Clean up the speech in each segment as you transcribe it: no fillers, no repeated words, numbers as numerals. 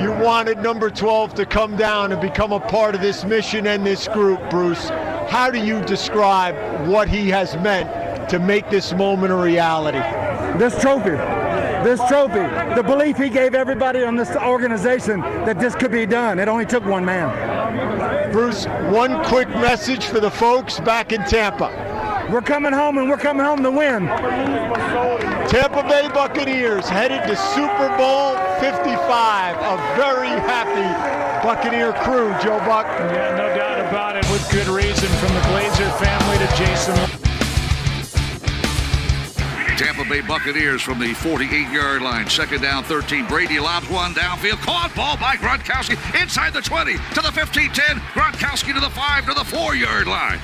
You wanted number 12 to come down and become a part of this mission and this group, Bruce. How do you describe what he has meant to make this moment a reality? This trophy, the belief he gave everybody on this organization that this could be done. It only took one man. Bruce, one quick message for the folks back in Tampa. We're coming home, and we're coming home to win. Tampa Bay Buccaneers headed to Super Bowl 55. A very happy Buccaneer crew, Joe Buck. Yeah, no doubt about it, with good reason, from the Glazer family to Jason. Tampa Bay Buccaneers from the 48-yard line. Second down, 13. Brady lobs one downfield. Caught ball by Gronkowski inside the 20 to the 15-10. Gronkowski to the 5 to the 4-yard line.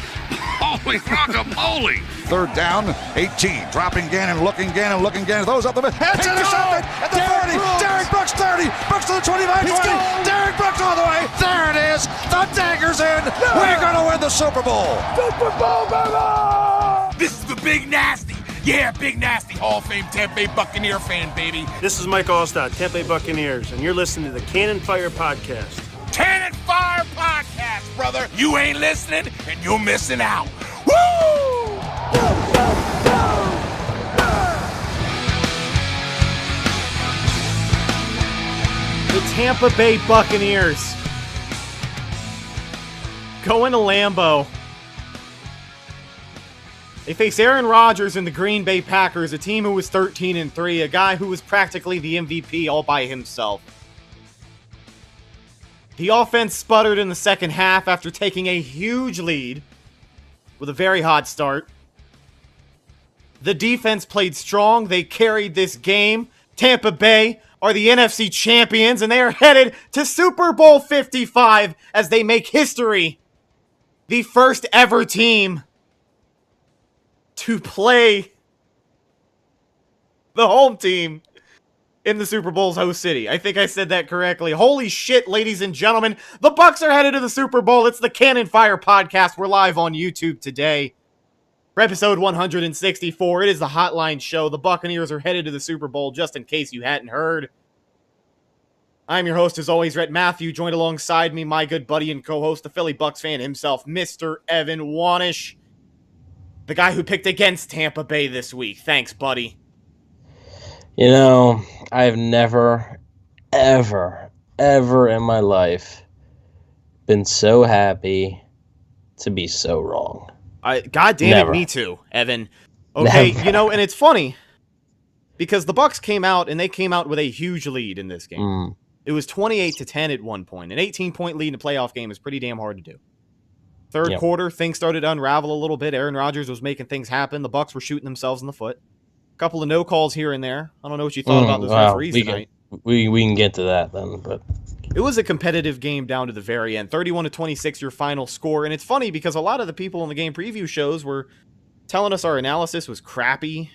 Holy guacamole. Third down, 18. Dropping Gannon, looking Gannon. Throws up the middle. It's intercepted at the 40. Derek Brooks 30. Brooks to the 25, 20. Derek Brooks all the way. There it is. The dagger's in. We're going to win the Super Bowl. Super Bowl, baby! This is the Big Nasty. Yeah, Big Nasty, Hall of Fame Tampa Bay Buccaneer fan, baby. This is Mike Allstott, Tampa Bay Buccaneers, and you're listening to the Cannon Fire Podcast. Cannon Fire Podcast, brother. You ain't listening, and you're missing out. Woo! The Tampa Bay Buccaneers going to Lambeau. They face Aaron Rodgers and the Green Bay Packers, a team who was 13-3, a guy who was practically the MVP all by himself. The offense sputtered in the second half after taking a huge lead with a very hot start. The defense played strong. They carried this game. Tampa Bay are the NFC champions, and they are headed to Super Bowl 55 as they make history. The first ever team to play the home team in the Super Bowl's host city. I think I said that correctly. Holy shit, ladies and gentlemen. The Bucs are headed to the Super Bowl. It's the Cannon Fire Podcast. We're live on YouTube today. For episode 164, it is the Hotline show. The Buccaneers are headed to the Super Bowl, just in case you hadn't heard. I'm your host, as always, Rhett Matthew. Joined alongside me, my good buddy and co-host, the Philly Bucs fan himself, Mr. Evan Wanish. The guy who picked against Tampa Bay this week. Thanks, buddy. You know, I've never, ever in my life been so happy to be so wrong. God damn it, me too, Evan. Okay, Never. you know, and it's funny because the Bucs came out and they came out with a huge lead in this game. It was 28-10 at one point. An 18-point lead in a playoff game is pretty damn hard to do. Third quarter, things started to unravel a little bit. Aaron Rodgers was making things happen. The Bucs were shooting themselves in the foot. A couple of no calls here and there. I don't know what you thought about those referees tonight. We can get to that then, but it was a competitive game down to the very end. 31-26 your final score. And it's funny because a lot of the people in the game preview shows were telling us our analysis was crappy,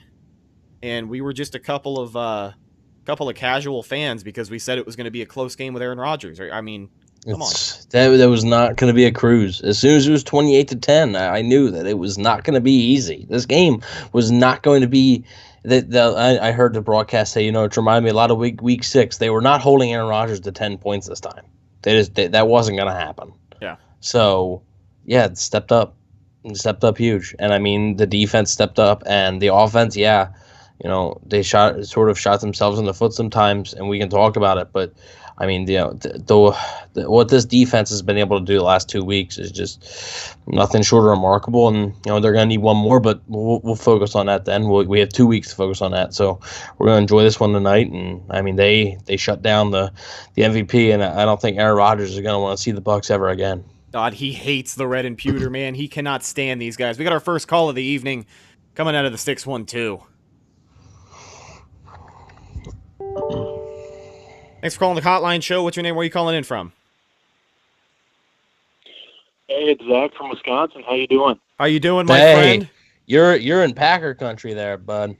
and we were just a couple of casual fans because we said it was going to be a close game with Aaron Rodgers. I mean, come on. That was not going to be a cruise. As soon as it was 28-10, I knew that it was not going to be easy. This game was not going to be. I heard the broadcast say, it reminded me a lot of week 6. They were not holding Aaron Rodgers to 10 points this time. That wasn't going to happen. Yeah. So, yeah, it stepped up. It stepped up huge. And, I mean, the defense stepped up. And the offense, they sort of shot themselves in the foot sometimes, and we can talk about it. But, I mean, what this defense has been able to do the last 2 weeks is just nothing short of remarkable. And they're going to need one more, but we'll focus on that then. We have 2 weeks to focus on that, so we're going to enjoy this one tonight. And I mean, they shut down the MVP, and I don't think Aaron Rodgers is going to want to see the Bucs ever again. God, he hates the red and pewter, man. He cannot stand these guys. We got our first call of the evening coming out of the 612. Thanks for calling the Hotline show. What's your name? Where are you calling in from? Hey, it's Zach from Wisconsin. How you doing? How you doing, my friend? You're in Packer country there, bud.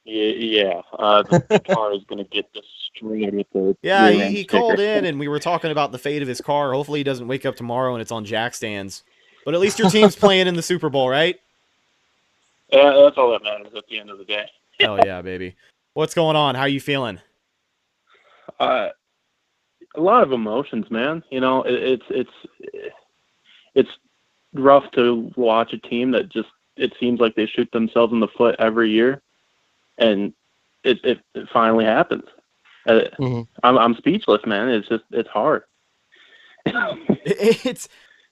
Yeah. The car is going to get destroyed with the... Yeah, he called in, and we were talking about the fate of his car. Hopefully he doesn't wake up tomorrow and it's on jack stands. But at least your team's playing in the Super Bowl, right? Yeah, that's all that matters at the end of the day. Hell yeah, baby. What's going on? How are you feeling? a lot of emotions, man. You know, it's rough to watch a team that just, it seems like they shoot themselves in the foot every year, and it finally happens. I'm speechless, man. It's hard.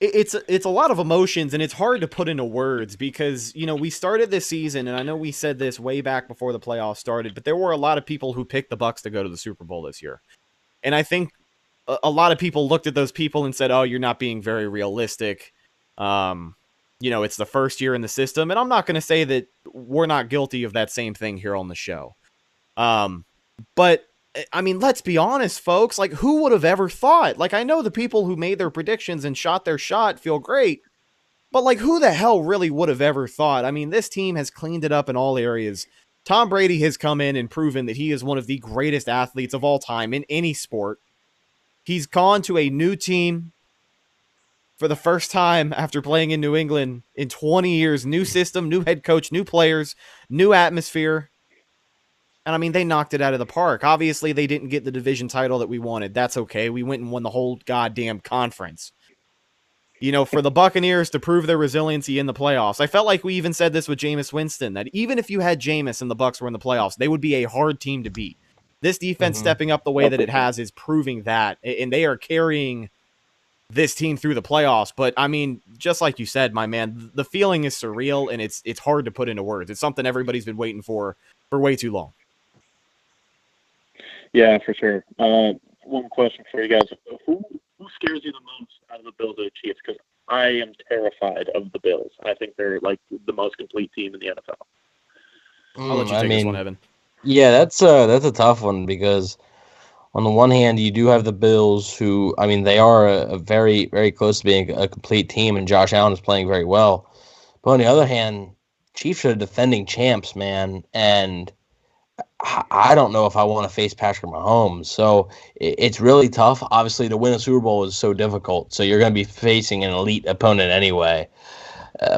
It's a lot of emotions, and it's hard to put into words because, you know, we started this season, and I know we said this way back before the playoffs started, but there were a lot of people who picked the Bucs to go to the Super Bowl this year. And I think a lot of people looked at those people and said, oh, you're not being very realistic. You know, it's the first year in the system. And I'm not going to say that we're not guilty of that same thing here on the show. But I mean, let's be honest, folks. Like, who would have ever thought? Like, I know the people who made their predictions and shot their shot feel great, but like, who the hell really would have ever thought? I mean, this team has cleaned it up in all areas. Tom Brady has come in and proven that he is one of the greatest athletes of all time in any sport. He's gone to a new team for the first time after playing in New England in 20 years. New system, new head coach, new players, new atmosphere. And I mean, they knocked it out of the park. Obviously, they didn't get the division title that we wanted. That's okay. We went and won the whole goddamn conference. You know, for the Buccaneers to prove their resiliency in the playoffs. I felt like we even said this with Jameis Winston, that even if you had Jameis and the Bucs were in the playoffs, they would be a hard team to beat. This defense stepping up the way that it has is proving that. And they are carrying this team through the playoffs. But, I mean, just like you said, my man, the feeling is surreal, and it's hard to put into words. It's something everybody's been waiting for way too long. Yeah, for sure. One question for you guys: Who scares you the most out of the Bills or the Chiefs? Because I am terrified of the Bills. I think they're like the most complete team in the NFL. I'll let you take this one, Evan. Yeah, that's a tough one because on the one hand, you do have the Bills, who, I mean, they are a very, very close to being a complete team, and Josh Allen is playing very well. But on the other hand, Chiefs are defending champs, man, and I don't know if I want to face Patrick Mahomes. So it's really tough. Obviously, to win a Super Bowl is so difficult. So you're going to be facing an elite opponent anyway.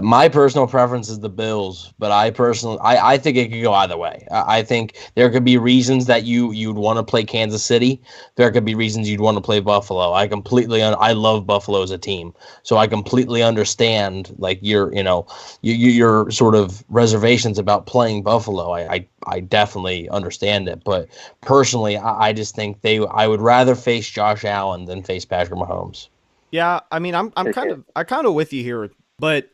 My personal preference is the Bills, but I think it could go either way. I think there could be reasons that you'd want to play Kansas City. There could be reasons you'd want to play Buffalo. I love Buffalo as a team, so I completely understand like your sort of reservations about playing Buffalo. I definitely understand it, but personally, I just think I would rather face Josh Allen than face Patrick Mahomes. Yeah, I mean, I'm kind of with you here, but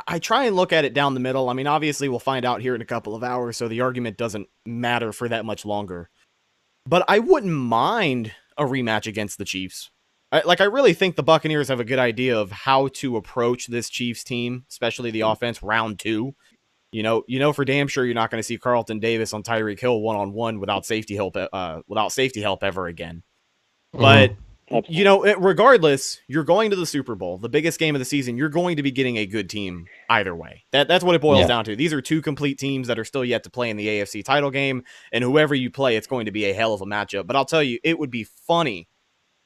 I try and look at it down the middle. I mean, obviously we'll find out here in a couple of hours, so the argument doesn't matter for that much longer. But I wouldn't mind a rematch against the Chiefs. I really think the Buccaneers have a good idea of how to approach this Chiefs team, especially the offense, round 2. You know for damn sure you're not going to see Carlton Davis on Tyreek Hill one-on-one without safety help ever again. But you know, regardless, you're going to the Super Bowl, the biggest game of the season. You're going to be getting a good team either way. That's what it boils down to. These are two complete teams that are still yet to play in the AFC title game, and whoever you play, it's going to be a hell of a matchup. But I'll tell you, it would be funny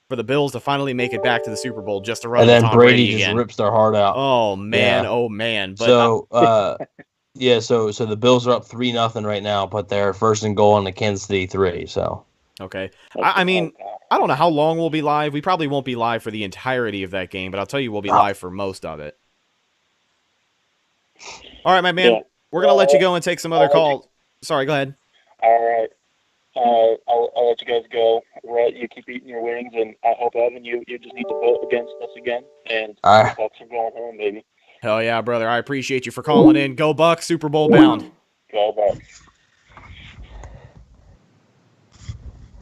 for the Bills to finally make it back to the Super Bowl just to run into Tom Brady just again. Rips their heart out. Oh man, oh man. But, so the Bills are up 3-0 right now, but they're first and goal on the Kansas City 3. So okay, I mean, I don't know how long we'll be live. We probably won't be live for the entirety of that game, but I'll tell you we'll be live for most of it. All right, my man. Yeah. We're going to let you go and take some other calls. Sorry, go ahead. All right. I'll let you guys go. Rhett, you keep eating your wings, and I hope, Evan, you just need to vote against us again, and the Bucs are going home, baby. Hell yeah, brother. I appreciate you for calling in. Go Bucs, Super Bowl bound. Go Bucs.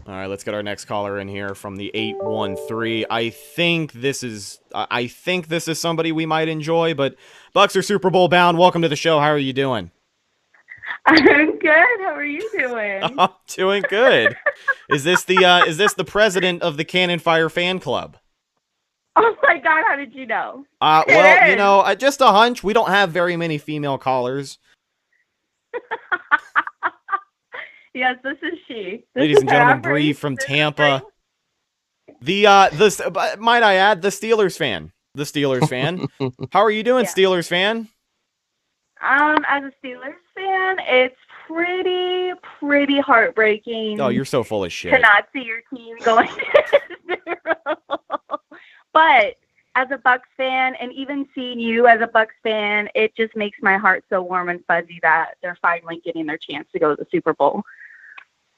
All right, let's get our next caller in here from the 813. I think this is somebody we might enjoy, but Bucs are Super Bowl bound. Welcome to the show. How are you doing? I'm good. How are you doing? I'm doing good. Is this the president of the Cannon Fire fan club? Oh my God! How did you know? Well, you know, just a hunch. We don't have very many female callers. Yes, this is she. Ladies and gentlemen, Bree from Tampa. Might I add, the Steelers fan. The Steelers fan. How are you doing, Steelers fan? As a Steelers fan, it's pretty heartbreaking. Oh, you're so full of shit. To not see your team going to the Super Bowl. But as a Bucs fan, and even seeing you as a Bucs fan, it just makes my heart so warm and fuzzy that they're finally getting their chance to go to the Super Bowl.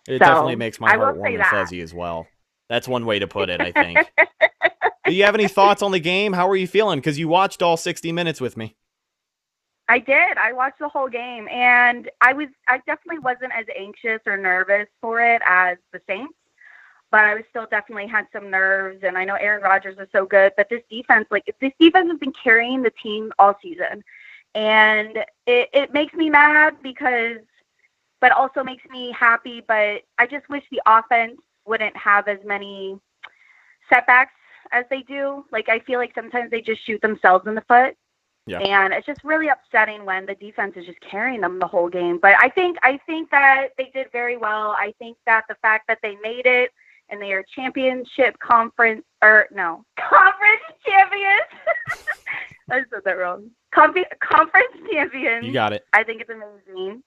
It definitely makes my heart warm and fuzzy as well. That's one way to put it, I think. Do you have any thoughts on the game? How are you feeling? Because you watched all 60 minutes with me. I did. I watched the whole game, and I definitely wasn't as anxious or nervous for it as the Saints, but I was still definitely had some nerves, and I know Aaron Rodgers is so good, but this defense has been carrying the team all season, and it makes me mad but also makes me happy, but I just wish the offense wouldn't have as many setbacks as they do. Like, I feel like sometimes they just shoot themselves in the foot. Yeah. And it's just really upsetting when the defense is just carrying them the whole game. But I think that they did very well. I think that the fact that they made it and they are conference champions. I said that wrong. Conference champions. You got it. I think it's amazing.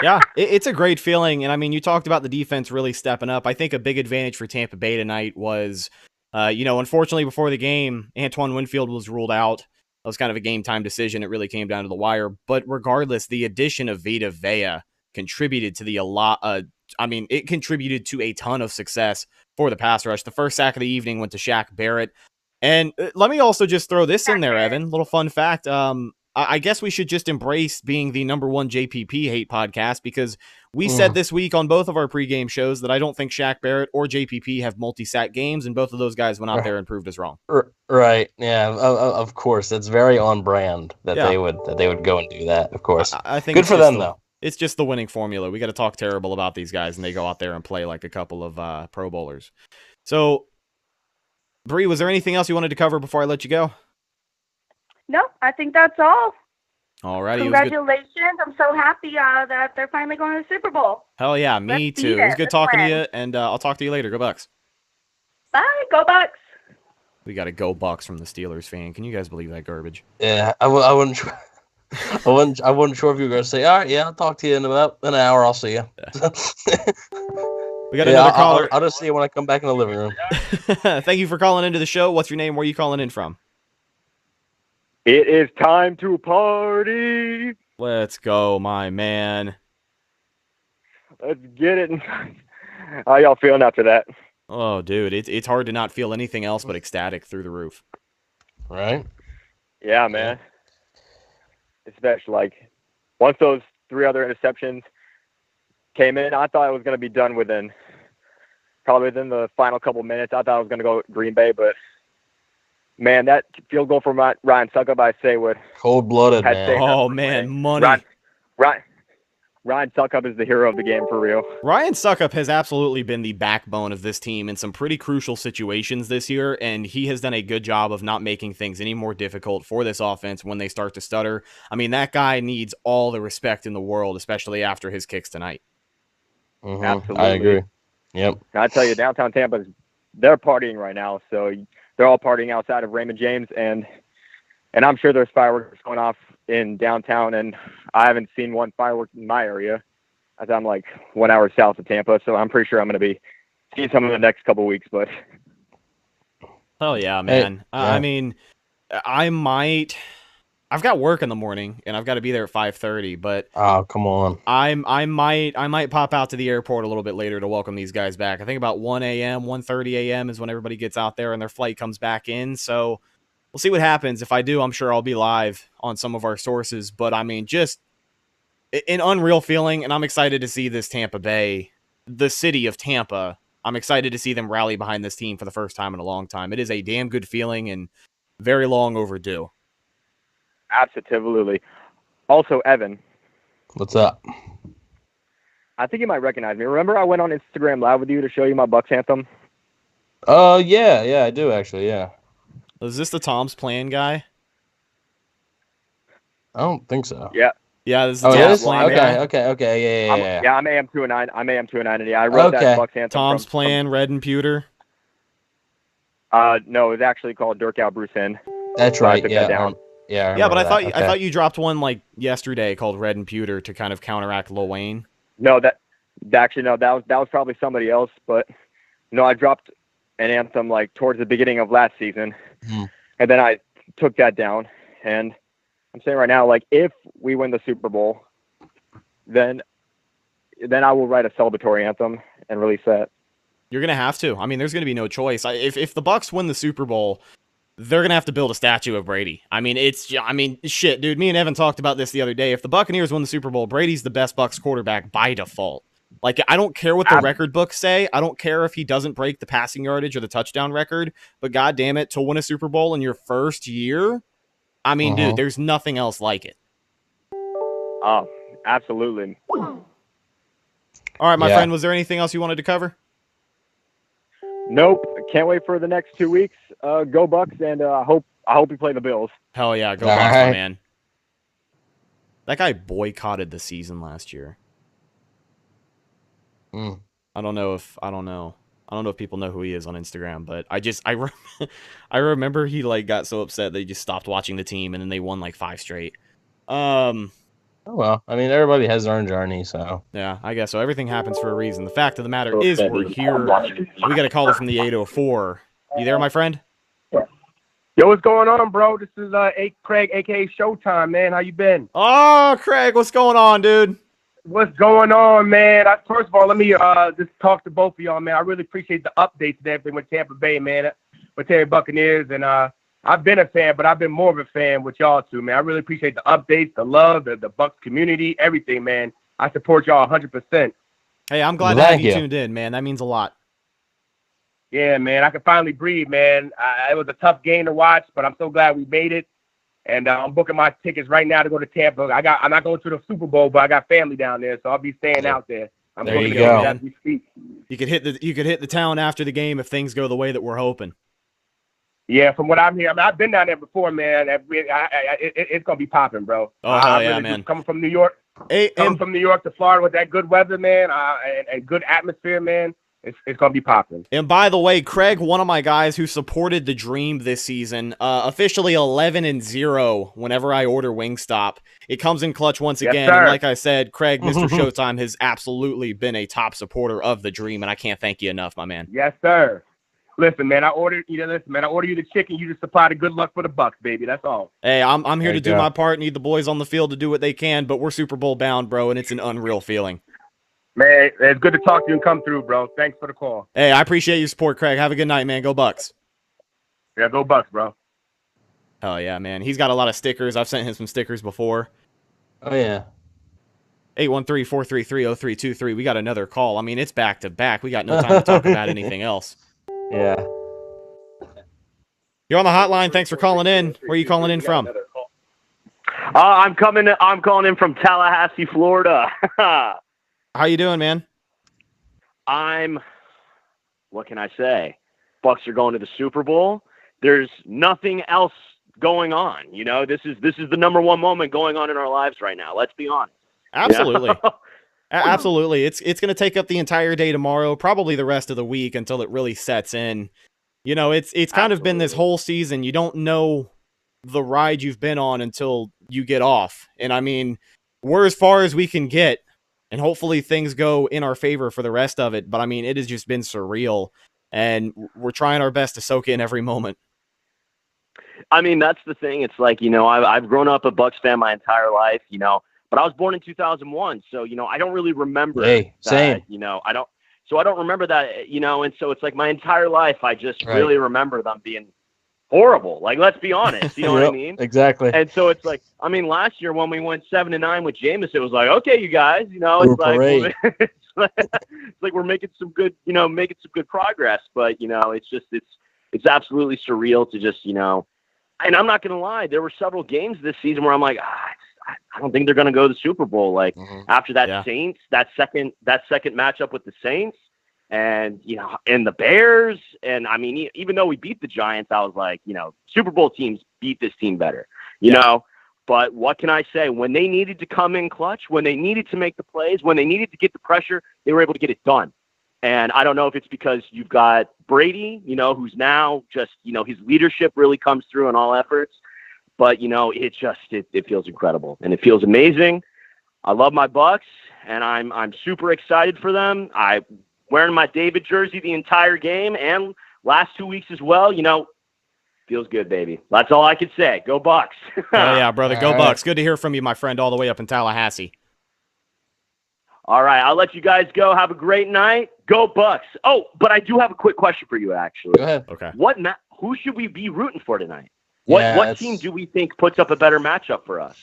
Yeah, it's a great feeling. And I mean, you talked about the defense really stepping up. I think a big advantage for Tampa Bay tonight was, unfortunately before the game, Antoine Winfield was ruled out. That was kind of a game-time decision. It really came down to the wire. But regardless, the addition of Vita Vea contributed to it contributed to a ton of success for the pass rush. The first sack of the evening went to Shaq Barrett. And let me also just throw this in there, Evan. Little fun fact. I guess we should just embrace being the number one JPP hate podcast, because we said this week on both of our pregame shows that I don't think Shaq Barrett or JPP have multi-sack games, and both of those guys went out there and proved us wrong. Right. Yeah. Of course, it's very on brand that they would go and do that. Of course, I think good for them though. It's just the winning formula. We got to talk terrible about these guys, and they go out there and play like a couple of Pro Bowlers. So, Bree, was there anything else you wanted to cover before I let you go? No, I think that's all. All righty. Congratulations. I'm so happy that they're finally going to the Super Bowl. Hell yeah, me too. It was good talking to you, and I'll talk to you later. Go Bucs. Bye. Go Bucs. We got a Go Bucs from the Steelers fan. Can you guys believe that garbage? Yeah, I wasn't sure if you were going to say, all right, yeah, I'll talk to you in about an hour. I'll see you. Yeah. We got another caller. I'll just see you when I come back in the living room. Thank you for calling into the show. What's your name? Where are you calling in from? It is time to party. Let's go, my man. Let's get it. How y'all feeling after that? Oh, dude, it's hard to not feel anything else but ecstatic through the roof. Right? Yeah, man. Especially, once those 3 other interceptions came in, I thought it was going to be done within the final couple minutes. I thought I was going to go Green Bay, but man, that field goal from Ryan Suckup, I say would cold-blooded, man. Oh man, money. Ryan Suckup is the hero of the game for real. Ryan Suckup has absolutely been the backbone of this team in some pretty crucial situations this year, and he has done a good job of not making things any more difficult for this offense when they start to stutter. I mean, that guy needs all the respect in the world, especially after his kicks tonight. Mm-hmm. Absolutely. I agree. Yep. I tell you, downtown Tampa, they're partying right now, so they're all partying outside of Raymond James, and I'm sure there's fireworks going off in downtown, and I haven't seen one firework in my area, as I'm 1 hour south of Tampa, so I'm pretty sure I'm going to be seeing some in the next couple weeks. But hell yeah, man! Hey, yeah. I mean, I've got work in the morning, and I've got to be there at 5:30. But oh, come on! I might pop out to the airport a little bit later to welcome these guys back. I think about 1 a.m., 1:30 a.m. is when everybody gets out there and their flight comes back in. So we'll see what happens. If I do, I'm sure I'll be live on some of our sources. But I mean, just an unreal feeling, and I'm excited to see this Tampa Bay, the city of Tampa. I'm excited to see them rally behind this team for the first time in a long time. It is a damn good feeling and very long overdue. Absolutely. Also, Evan. What's up? I think you might recognize me. Remember I went on Instagram Live with you to show you my Bucs anthem? Yeah, I do actually, yeah. Is this the Tom's Plan guy? I don't think so. Yeah. Yeah, this is the Tom's Plan guy. Okay, yeah. Yeah, I'm AM209. And yeah, I wrote that Bucs anthem. Tom's Plan, Red and Pewter. No, it was actually called Dirk Out Bruce In. That's right, yeah. Yeah. Yeah, but I that. thought you dropped one like yesterday called Red and Pewter to kind of counteract Lil Wayne. No, that was probably somebody else. But no, I dropped an anthem like towards the beginning of last season, and then I took that down. And I'm saying right now, like if we win the Super Bowl, then I will write a celebratory anthem and release that. You're gonna have to. I mean, there's gonna be no choice. If the Bucs win the Super Bowl, they're gonna have to build a statue of Brady. I mean, shit, dude. Me and Evan talked about this the other day. If the Buccaneers win the Super Bowl, Brady's the best Bucs quarterback by default. Like, I don't care what the record books say. I don't care if he doesn't break the passing yardage or the touchdown record. But god damn it, to win a Super Bowl in your first year, I mean, dude, there's nothing else like it. Oh, absolutely. All right, my friend. Was there anything else you wanted to cover? Nope. Can't wait for the next 2 weeks. Go Bucs, and I hope we play the Bills. Hell yeah, go Bucs, my man. That guy boycotted the season last year. I don't know if people know who he is on Instagram, but I remember he like got so upset that he just stopped watching the team, and then they won like 5 straight. Oh, well, I mean, everybody has their own journey, so. Yeah, I guess so. Everything happens for a reason. The fact of the matter is we're here. We got a caller from the 804. You there, my friend? Yo, what's going on, bro? This is Craig, a.k.a. Showtime, man. How you been? Oh, Craig, what's going on, dude? What's going on, man? First of all, let me just talk to both of y'all, man. I really appreciate the updates and everything with Tampa Bay, man, with Tampa Buccaneers. And I've been a fan, but I've been more of a fan with y'all too, man. I really appreciate the updates, the love, the Bucs community, everything, man. I support y'all 100%. Hey, I'm glad to have you tuned in, man. That means a lot. Yeah, man. I can finally breathe, man. It was a tough game to watch, but I'm so glad we made it. And I'm booking my tickets right now to go to Tampa. I'm not going to the Super Bowl, but I got family down there, so I'll be staying out there. There you go. As we speak. You could hit the town after the game if things go the way that we're hoping. Yeah, from what I'm hearing, I've been down there before, man. It's gonna be popping, bro. Oh hell yeah, man! Coming from New York, from New York to Florida with that good weather, man, and good atmosphere, man. It's gonna be popping. And by the way, Craig, one of my guys who supported the dream this season, officially 11-0 whenever I order Wingstop. It comes in clutch once again. Sir. And like I said, Craig, Mr. Showtime, has absolutely been a top supporter of the dream, and I can't thank you enough, my man. Yes, sir. Listen, man, I order you the chicken. You just supply the good luck for the Bucs, baby. That's all. Hey, I'm here to do my part. Need the boys on the field to do what they can, but we're Super Bowl bound, bro, and it's an unreal feeling. Man, it's good to talk to you and come through, bro. Thanks for the call. Hey, I appreciate your support, Craig. Have a good night, man. Go Bucs. Yeah, go Bucs, bro. Oh yeah, man. He's got a lot of stickers. I've sent him some stickers before. Oh yeah. 813-433-0323. We got another call. I mean, it's back to back. We got no time to talk about anything else. Yeah. You're on the hotline. Thanks for calling in. Where are you calling in from? I'm calling in from Tallahassee, Florida. How you doing, man? What can I say? Bucs are going to the Super Bowl. There's nothing else going on. You know, this is the number one moment going on in our lives right now. Let's be honest. Absolutely. Absolutely. It's going to take up the entire day tomorrow, probably the rest of the week until it really sets in. You know, it's kind of been this whole season. You don't know the ride you've been on until you get off. And I mean, we're as far as we can get, and hopefully things go in our favor for the rest of it. But I mean, it has just been surreal, and we're trying our best to soak in every moment. I mean, that's the thing. It's like, you know, I've grown up a Bucs fan my entire life, you know, but I was born in 2001. So, you know, I don't really remember same. You know, I don't remember that, you know, and so it's like my entire life, I just really remember them being horrible. Like, let's be honest, you know what I mean? Exactly. And so it's like, I mean, last year when we went 7-9 with Jameis, it was like, okay, you guys, you know, it's like we're making some good, you know, progress, but you know, it's absolutely surreal to just, you know, and I'm not going to lie, there were several games this season where I'm like, I don't think they're going to go to the Super Bowl. Like after that Saints, that second matchup with the Saints, and, you know, and the Bears. And I mean, even though we beat the Giants, I was like, you know, Super Bowl teams beat this team better, you know, but what can I say? When they needed to come in clutch, when they needed to make the plays, when they needed to get the pressure, they were able to get it done. And I don't know if it's because you've got Brady, you know, who's now just, you know, his leadership really comes through in all efforts. But, it feels incredible and it feels amazing. I love my Bucs, and I'm super excited for them. I'm wearing my David jersey the entire game and last 2 weeks as well. Feels good, baby. That's all I could say. Go Bucs. Oh, yeah, brother. Go Bucs. Good to hear from you, my friend, all the way up in Tallahassee. All right, I'll let you guys go. Have a great night. Go Bucs. Oh, but I do have a quick question for you, actually. Go ahead. Okay. Who should we be rooting for tonight? What team do we think puts up a better matchup for us?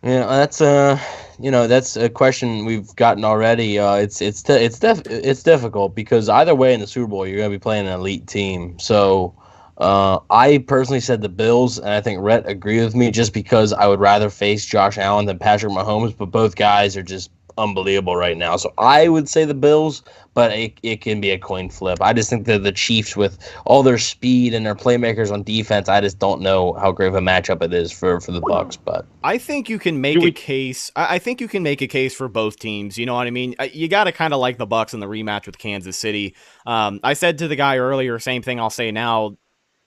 Yeah, that's that's a question we've gotten already. It's difficult because either way in the Super Bowl you're going to be playing an elite team. So I personally said the Bills, and I think Rhett agreed with me just because I would rather face Josh Allen than Patrick Mahomes, but both guys are just unbelievable right now. So I would say the Bills, but it can be a coin flip. I just think that the Chiefs, with all their speed and their playmakers on defense, I just don't know how great of a matchup it is for the Bucs. But I think you can make a case. I think you can make a case for both teams. You know what I mean? You got to kind of like the Bucs in the rematch with Kansas City. I said to the guy earlier, same thing I'll say now.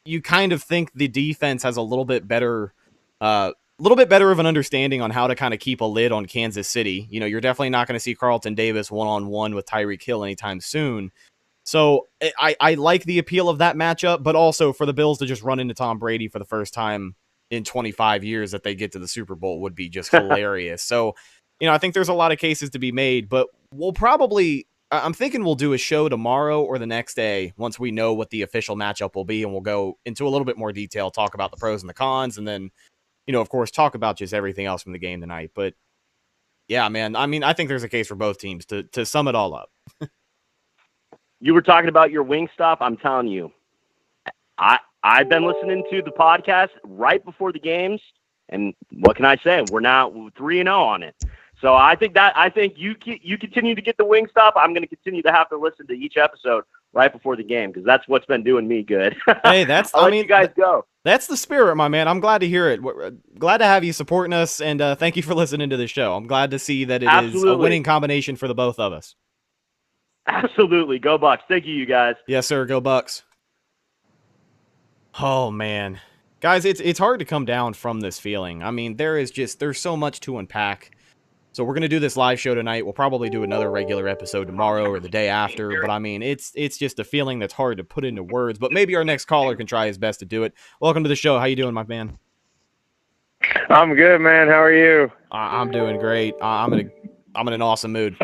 You kind of think the defense has a little bit better of an understanding on how to kind of keep a lid on Kansas City. You're definitely not going to see Carlton Davis one-on-one with Tyreek Hill anytime soon. So I like the appeal of that matchup, but also for the Bills to just run into Tom Brady for the first time in 25 years that they get to the Super Bowl would be just hilarious. So, I think there's a lot of cases to be made, but I'm thinking we'll do a show tomorrow or the next day once we know what the official matchup will be, and we'll go into a little bit more detail, talk about the pros and the cons, and then of course, talk about just everything else from the game tonight. But yeah, man, I think there's a case for both teams to sum it all up. You were talking about your Wingstop. I'm telling you, I've been listening to the podcast right before the games, and what can I say? We're now 3-0 on it. So I think you continue to get the Wingstop. I'm going to continue to have to listen to each episode right before the game because that's what's been doing me good. Hey, you guys go. That's the spirit, my man. I'm glad to hear it. Glad to have you supporting us, and thank you for listening to the show. I'm glad to see that it is a winning combination for the both of us. Absolutely. Go Bucs. Thank you guys. Yes, sir. Go Bucs. Oh, man. Guys, it's hard to come down from this feeling. There's so much to unpack. So we're going to do this live show tonight. We'll probably do another regular episode tomorrow or the day after. But, it's just a feeling that's hard to put into words. But maybe our next caller can try his best to do it. Welcome to the show. How you doing, my man? I'm good, man. How are you? I'm doing great. I'm in an awesome mood.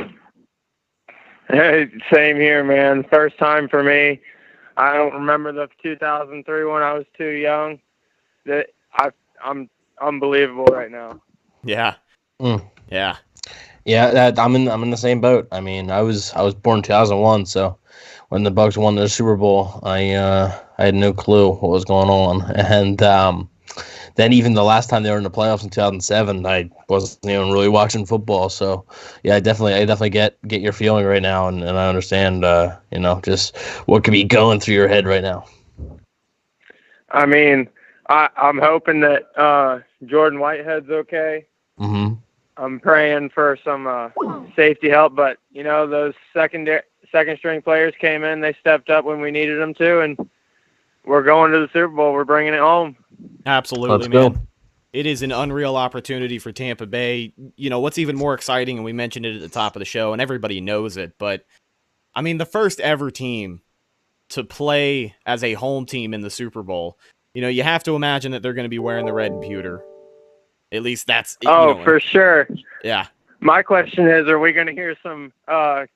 Hey, same here, man. First time for me. I don't remember the 2003 one. I was too young. I'm unbelievable right now. Yeah. Yeah. Yeah, I'm in the same boat. I was born in 2001, so when the Bucs won their Super Bowl, I had no clue what was going on, and then even the last time they were in the playoffs in 2007, I wasn't even really watching football. So yeah, I definitely get your feeling right now, and I understand just what could be going through your head right now. I'm hoping that Jordan Whitehead's okay. Mm-hmm. I'm praying for some safety help, but those second string players came in. They stepped up when we needed them to, and we're going to the Super Bowl. We're bringing it home. Absolutely, man. It is an unreal opportunity for Tampa Bay. What's even more exciting, and we mentioned it at the top of the show, and everybody knows it, but the first ever team to play as a home team in the Super Bowl. You have to imagine that they're going to be wearing the red and pewter. At least that's... for sure. Yeah. My question is, are we going to hear some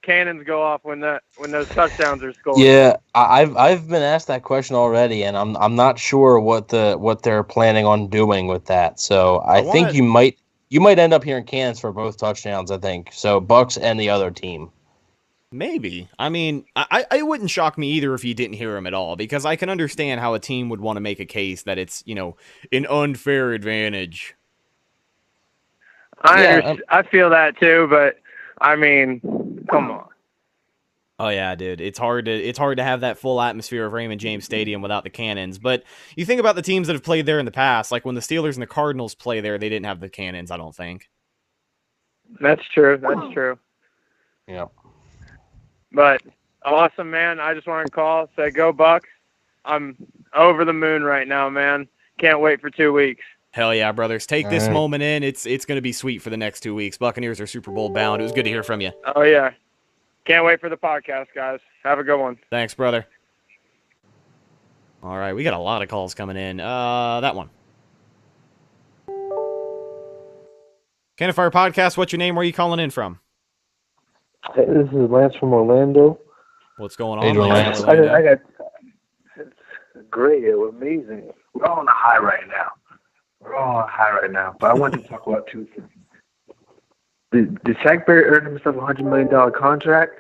cannons go off when those touchdowns are scored? Yeah, I've been asked that question already, and I'm not sure what they're planning on doing with that. So I think you might end up hearing cannons for both touchdowns, I think. So Bucs and the other team. Maybe. I wouldn't shock me either if you didn't hear him at all, because I can understand how a team would want to make a case that it's, an unfair advantage. I feel that too, but come on. Oh yeah, dude. It's hard to have that full atmosphere of Raymond James Stadium without the cannons. But you think about the teams that have played there in the past, like when the Steelers and the Cardinals play there, they didn't have the cannons, I don't think. That's true. That's true. Yeah. But awesome, man. I just want to call, say go Bucs. I'm over the moon right now, man. Can't wait for 2 weeks. Hell yeah, brothers. Take All this right. moment in. It's going to be sweet for the next 2 weeks. Buccaneers are Super Bowl bound. It was good to hear from you. Oh, yeah. Can't wait for the podcast, guys. Have a good one. Thanks, brother. All right, we got a lot of calls coming in. That one. Cannon Fire Podcast, what's your name? Where are you calling in from? Hey, this is Lance from Orlando. What's going Hey, on? Lance. I got it's great. It was amazing. We're all on a high right now. But I wanted to talk about two things. Did Shaq Barrett earn himself a $100 million contract?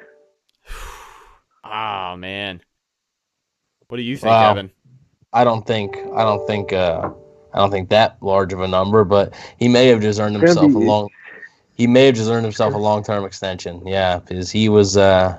Ah, man. What do you think, Wow. Evan? I don't think that large of a number, but he may have just earned himself a long-term extension. Yeah, because he was an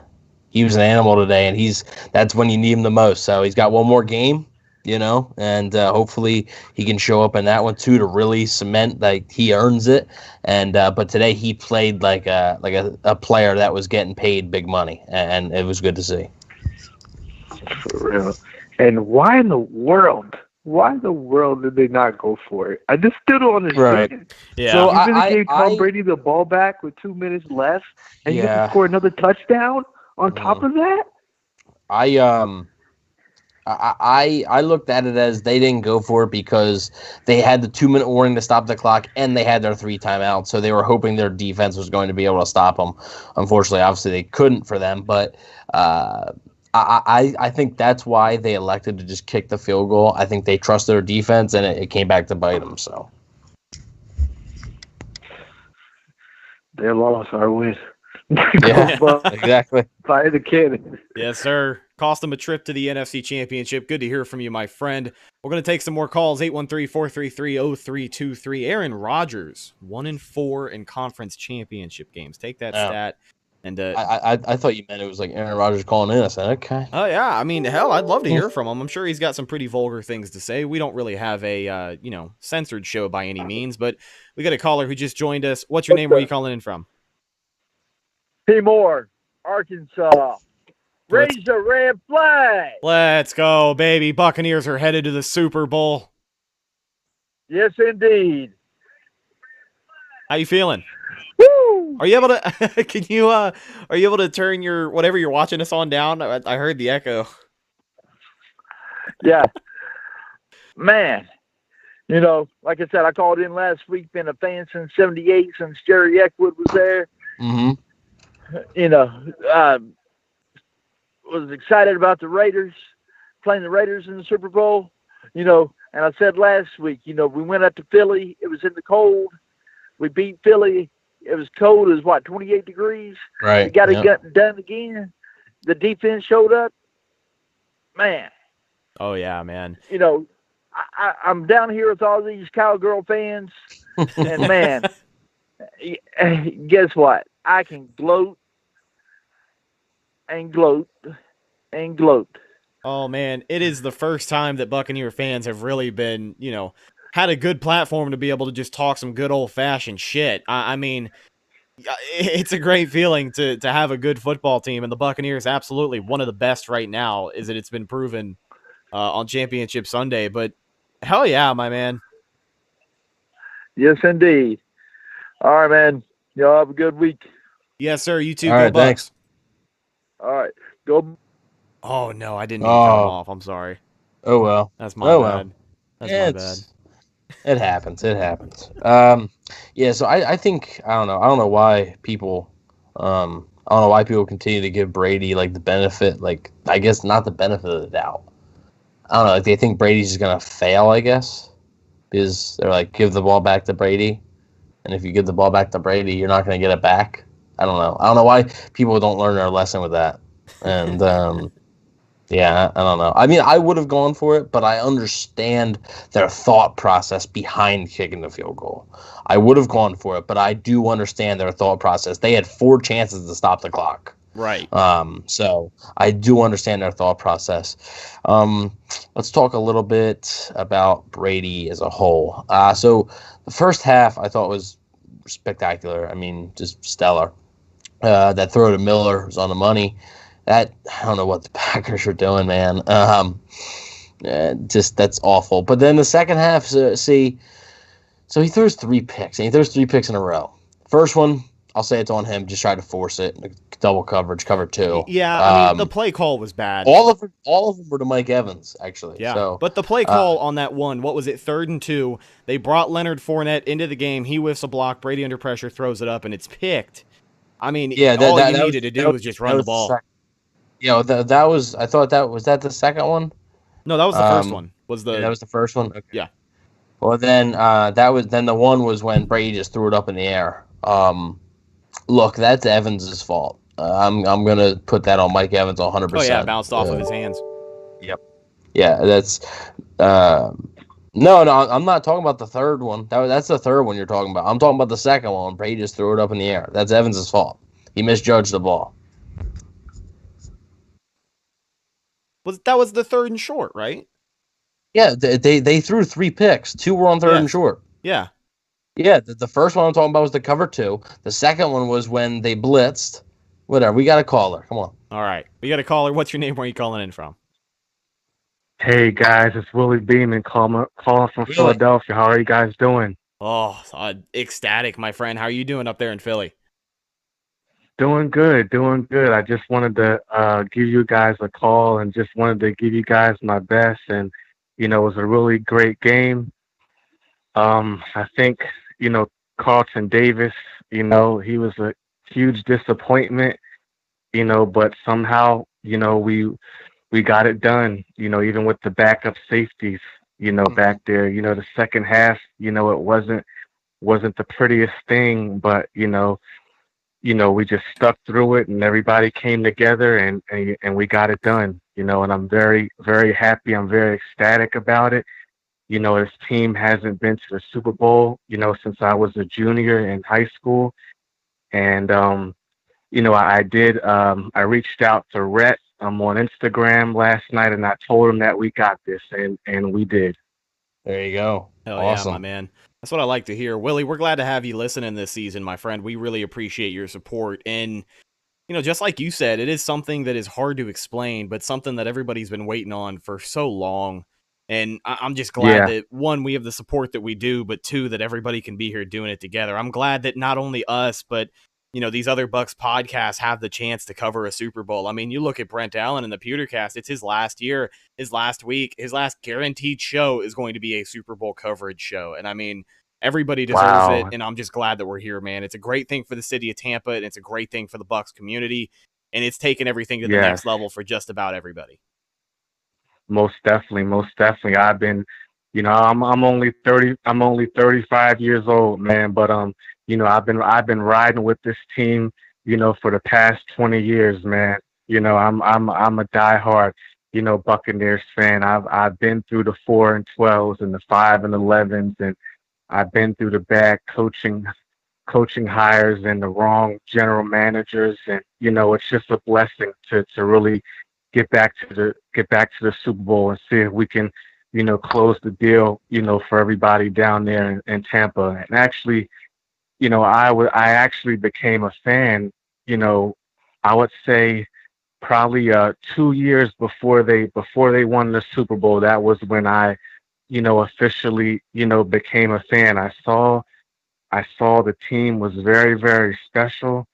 animal today, and that's when you need him the most. So he's got one more game, and hopefully he can show up in that one too to really cement that he earns it. And but today he played like a player that was getting paid big money, and it was good to see. For real. And why in the world did they not go for it? I just still don't understand. Right. Yeah. So You really gave Tom Brady the ball back with 2 minutes left, and you have to score another touchdown on top of that? I looked at it as they didn't go for it because they had the 2-minute warning to stop the clock and they had their 3 timeouts, so they were hoping their defense was going to be able to stop them. Unfortunately, obviously they couldn't for them, but I think that's why they elected to just kick the field goal. I think they trusted their defense, and it came back to bite them. So Their loss, our win. yeah, exactly. Fire the cannon. Yes, sir. Cost them a trip to the NFC Championship. Good to hear from you, my friend. We're going to take some more calls. 813-433-0323. Aaron Rodgers, 1-4 in conference championship games. Take that stat. And I thought you meant it was like Aaron Rodgers calling in. I said, okay. Oh, yeah. I mean, hell, I'd love to hear from him. I'm sure he's got some pretty vulgar things to say. We don't really have a, censored show by any means, but we got a caller who just joined us. What's your name? Where are you calling in from? Seymour, Arkansas. Raise the red flag. Let's go, baby. Buccaneers are headed to the Super Bowl. Yes, indeed. How you feeling? Woo! Are you able to? Are you able to turn your whatever you're watching us on down? I heard the echo. Yeah, man. Like I said, I called in last week. Been a fan since '78, since Jerry Eckwood was there. Mm-hmm. Was excited about the Raiders, playing the Raiders in the Super Bowl, and I said last week, we went up to Philly. It was in the cold. We beat Philly. It was cold. It was, 28 degrees? Right. We got it done again. The showed up. Man. Oh, yeah, man. I'm down here with all these Cowgirl fans, and, man, guess what? I can gloat and gloat and gloat. Oh, man, it is the first time that Buccaneer fans have really been, had a good platform to be able to just talk some good old-fashioned shit. I mean, it's a great feeling to have a good football team, and the Buccaneers absolutely one of the best right now, is that it's been proven on Championship Sunday. But hell yeah, my man. Yes, indeed. All right, man. Y'all have a good week. Yes, sir. You too. All right, Go Bucs. thanks. All right. Go. Oh, no, I didn't mean to cut him off. I'm sorry. Oh, well. That's my bad. That's my bad. It happens. Yeah, so I think, I don't know why people, continue to give Brady, the benefit, I guess not the benefit of the doubt. I don't know, they think Brady's just going to fail, I guess, because they're give the ball back to Brady, and if you give the ball back to Brady, you're not going to get it back. I don't know. I don't know why people don't learn their lesson with that. And, yeah, I don't know. I mean, I would have gone for it, but I understand their thought process behind kicking the field goal. I would have gone for it, but I do understand their thought process. They had 4 chances to stop the clock. Right. So I do understand their thought process. Let's talk a little bit about Brady as a whole. So the first half I thought was spectacular. I mean, just stellar. That throw to Miller was on the money. I don't know what the Packers are doing, man. Just that's awful. But then the second half, So he throws 3 picks, and he throws 3 picks in a row. First one, I'll say it's on him. Just tried to force it. Double coverage, cover 2. Yeah, I mean, the play call was bad. All of them were to Mike Evans, actually. Yeah, So, but the play call on that one, what was it, 3rd and 2? They brought Leonard Fournette into the game. He whiffs a block. Brady under pressure throws it up, and it's picked. I mean, all you needed to do was just run the ball. That was. I thought was that the second one. No, that was the first one. That was the first one. Okay. Yeah. Well, then the one was when Brady just threw it up in the air. Look, that's Evans' fault. I'm gonna put that on Mike Evans 100%. Oh yeah, bounced off of his hands. Yep. Yeah, that's. No, I'm not talking about the third one. That's the third one you're talking about. I'm talking about the second one. Brady just threw it up in the air. That's Evans' fault. He misjudged the ball. That was the 3rd and short, right? Yeah, they threw 3 picks. 2 were on 3rd and short. Yeah. Yeah, the first one I'm talking about was the cover 2. The second one was when they blitzed. Whatever, we got a caller. Come on. All right, we got a caller. What's your name? Where are you calling in from? Hey guys, it's Willie Beeman calling from Philadelphia. How are you guys doing? Oh, ecstatic, my friend. How are you doing up there in Philly? Doing good. I just wanted to give you guys a call and just wanted to give you guys my best. And, it was a really great game. I think, Carlton Davis, he was a huge disappointment, but somehow, we got it done, even with the backup safeties, back there. The second half, it wasn't the prettiest thing, but, we just stuck through it and everybody came together and we got it done, and I'm very, very happy. I'm very ecstatic about it. This team hasn't been to the Super Bowl, since I was a junior in high school. And, I reached out to Rhett on Instagram last night and I told him that we got this and we did. There you go. Hell awesome. Yeah, my man. That's what I like to hear. Willie, we're glad to have you listening this season, my friend. We really appreciate your support. And, just like you said, it is something that is hard to explain, but something that everybody's been waiting on for so long. And I'm just glad that, 1, we have the support that we do, but 2, that everybody can be here doing it together. I'm glad that not only us, but, these other Bucs podcasts have the chance to cover a Super Bowl. I mean, you look at Brent Allen and the Pewtercast, it's his last year, his last week, his last guaranteed show is going to be a Super Bowl coverage show. And I mean, everybody deserves it, and I'm just glad that we're here, man. It's a great thing for the city of Tampa, and it's a great thing for the Bucs community, and it's taken everything to the next level for just about everybody. Most definitely. I've been, I'm only 35 years old, man, but I've been riding with this team, for the past 20 years, man. I'm a diehard, Buccaneers fan. I've been through the 4 and 12s and the 5 and 11s, and I've been through the bad coaching hires and the wrong general managers, and it's just a blessing to really get back to the Super Bowl and see if we can, close the deal, for everybody down there in Tampa. And actually, I actually became a fan, I would say probably 2 years before they won the Super Bowl. That was when I, officially, became a fan. I saw the team was very, very special,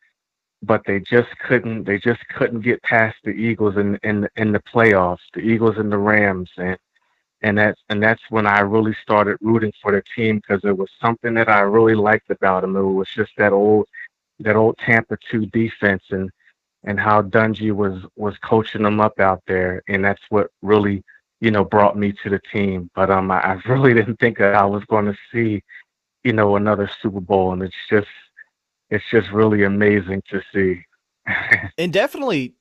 but they just couldn't get past the Eagles in the playoffs, the Eagles and the Rams. And that's when I really started rooting for the team, because it was something that I really liked about them. It was just that old Tampa 2 defense and how Dungy was coaching them up out there. And that's what really, brought me to the team. But I really didn't think that I was going to see, another Super Bowl. And it's just really amazing to see. And definitely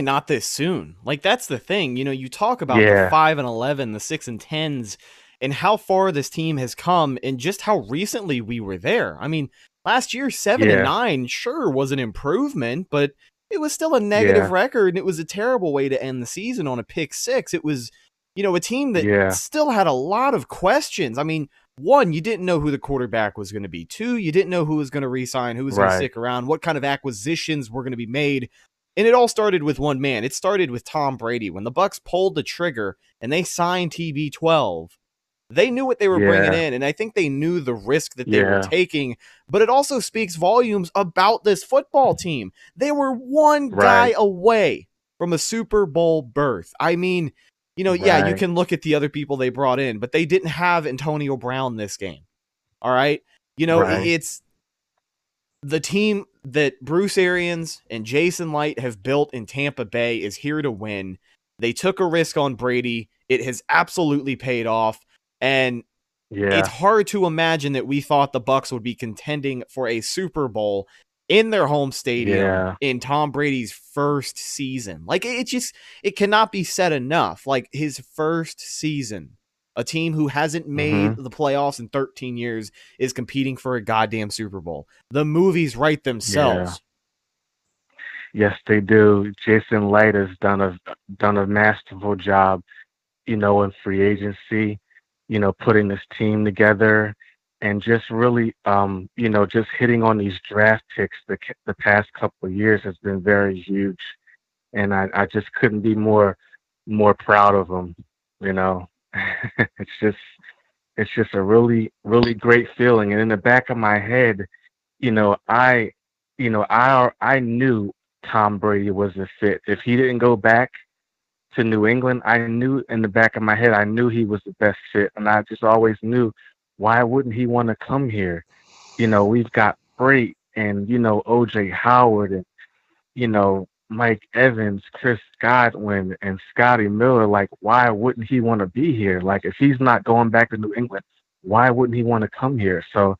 not this soon. Like, that's the thing. You talk about the 5 and 11, the 6 and 10s, and how far this team has come, and just how recently we were there. I mean, last year 7 and 9 sure was an improvement, but it was still a negative record, and it was a terrible way to end the season on a pick 6. It was, a team that still had a lot of questions. I mean, 1, you didn't know who the quarterback was going to be. 2, you didn't know who was going to re-sign, who was going to stick around, what kind of acquisitions were going to be made. And it all started with one man. It started with Tom Brady. When the Bucs pulled the trigger and they signed TB12, They knew what they were bringing in, and I think they knew the risk that they were taking, but it also speaks volumes about this football team. They were one guy away from a Super Bowl berth. I mean, yeah, you can look at the other people they brought in, but they didn't have Antonio Brown this game. All right? It's the team that Bruce Arians and Jason Light have built in Tampa Bay is here to win. They took a risk on Brady. It has absolutely paid off. And it's hard to imagine that we thought the Bucs would be contending for a Super Bowl in their home stadium in Tom Brady's first season. Like, it cannot be said enough. Like, his first season, a team who hasn't made the playoffs in 13 years is competing for a goddamn Super Bowl. The movies write themselves. Yes, they do. Jason Light has done a masterful job, in free agency, putting this team together and just really, just hitting on these draft picks the past couple of years has been very huge. And I just couldn't be more proud of them, It's just a really, really great feeling. And in the back of my head, I knew Tom Brady was a fit. If he didn't go back to New England, I knew in the back of my head, I knew he was the best fit. And I just always knew, why wouldn't he want to come here? We've got Brady and, OJ Howard and, Mike Evans, Chris Godwin, and Scotty Miller. Like, why wouldn't he want to be here? Like, if he's not going back to New England, why wouldn't he want to come here? So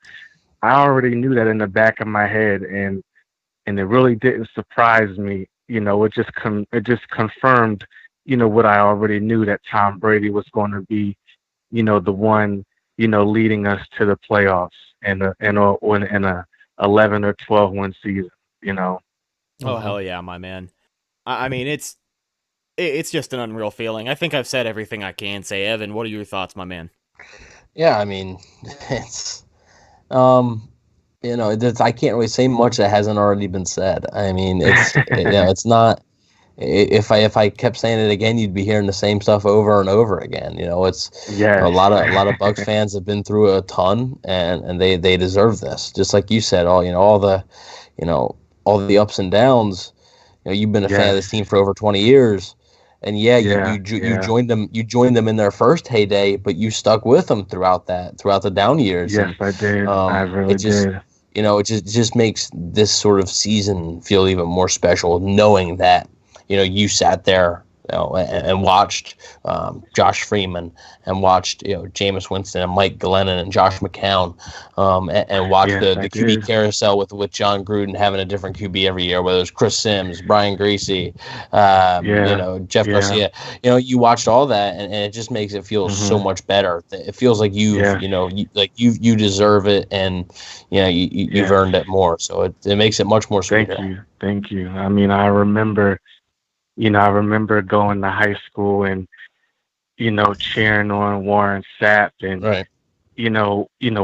I already knew that in the back of my head, and it really didn't surprise me. It just confirmed, what I already knew, that Tom Brady was going to be, the one, leading us to the playoffs and in a 11 or 12 win season. Oh, hell yeah, my man. I mean, it's just an unreal feeling. I think I've said everything I can say. Evan, what are your thoughts, my man? Yeah, I mean, it's, I can't really say much that hasn't already been said. I mean, it's, it's not, if I kept saying it again, you'd be hearing the same stuff over and over again. It's a lot of Bucs fans have been through a ton, and they deserve this. Just like you said, all the ups and downs. You've been a fan of this team for over 20 years, and you joined them. You joined them in their first heyday, but you stuck with them throughout the down years. Yes, I did. I really did. It just makes this sort of season feel even more special, knowing that you sat there and watched Josh Freeman and watched Jameis Winston and Mike Glennon and Josh McCown and watched the QB carousel with John Gruden having a different QB every year, whether it's Chris Sims, Brian Greasy, Jeff Garcia. You watched all that, and it just makes it feel so much better. It feels like you deserve it, and you've earned it more. So it makes it much more sweeter. Thank you. I mean, I remember going to high school and, cheering on Warren Sapp and,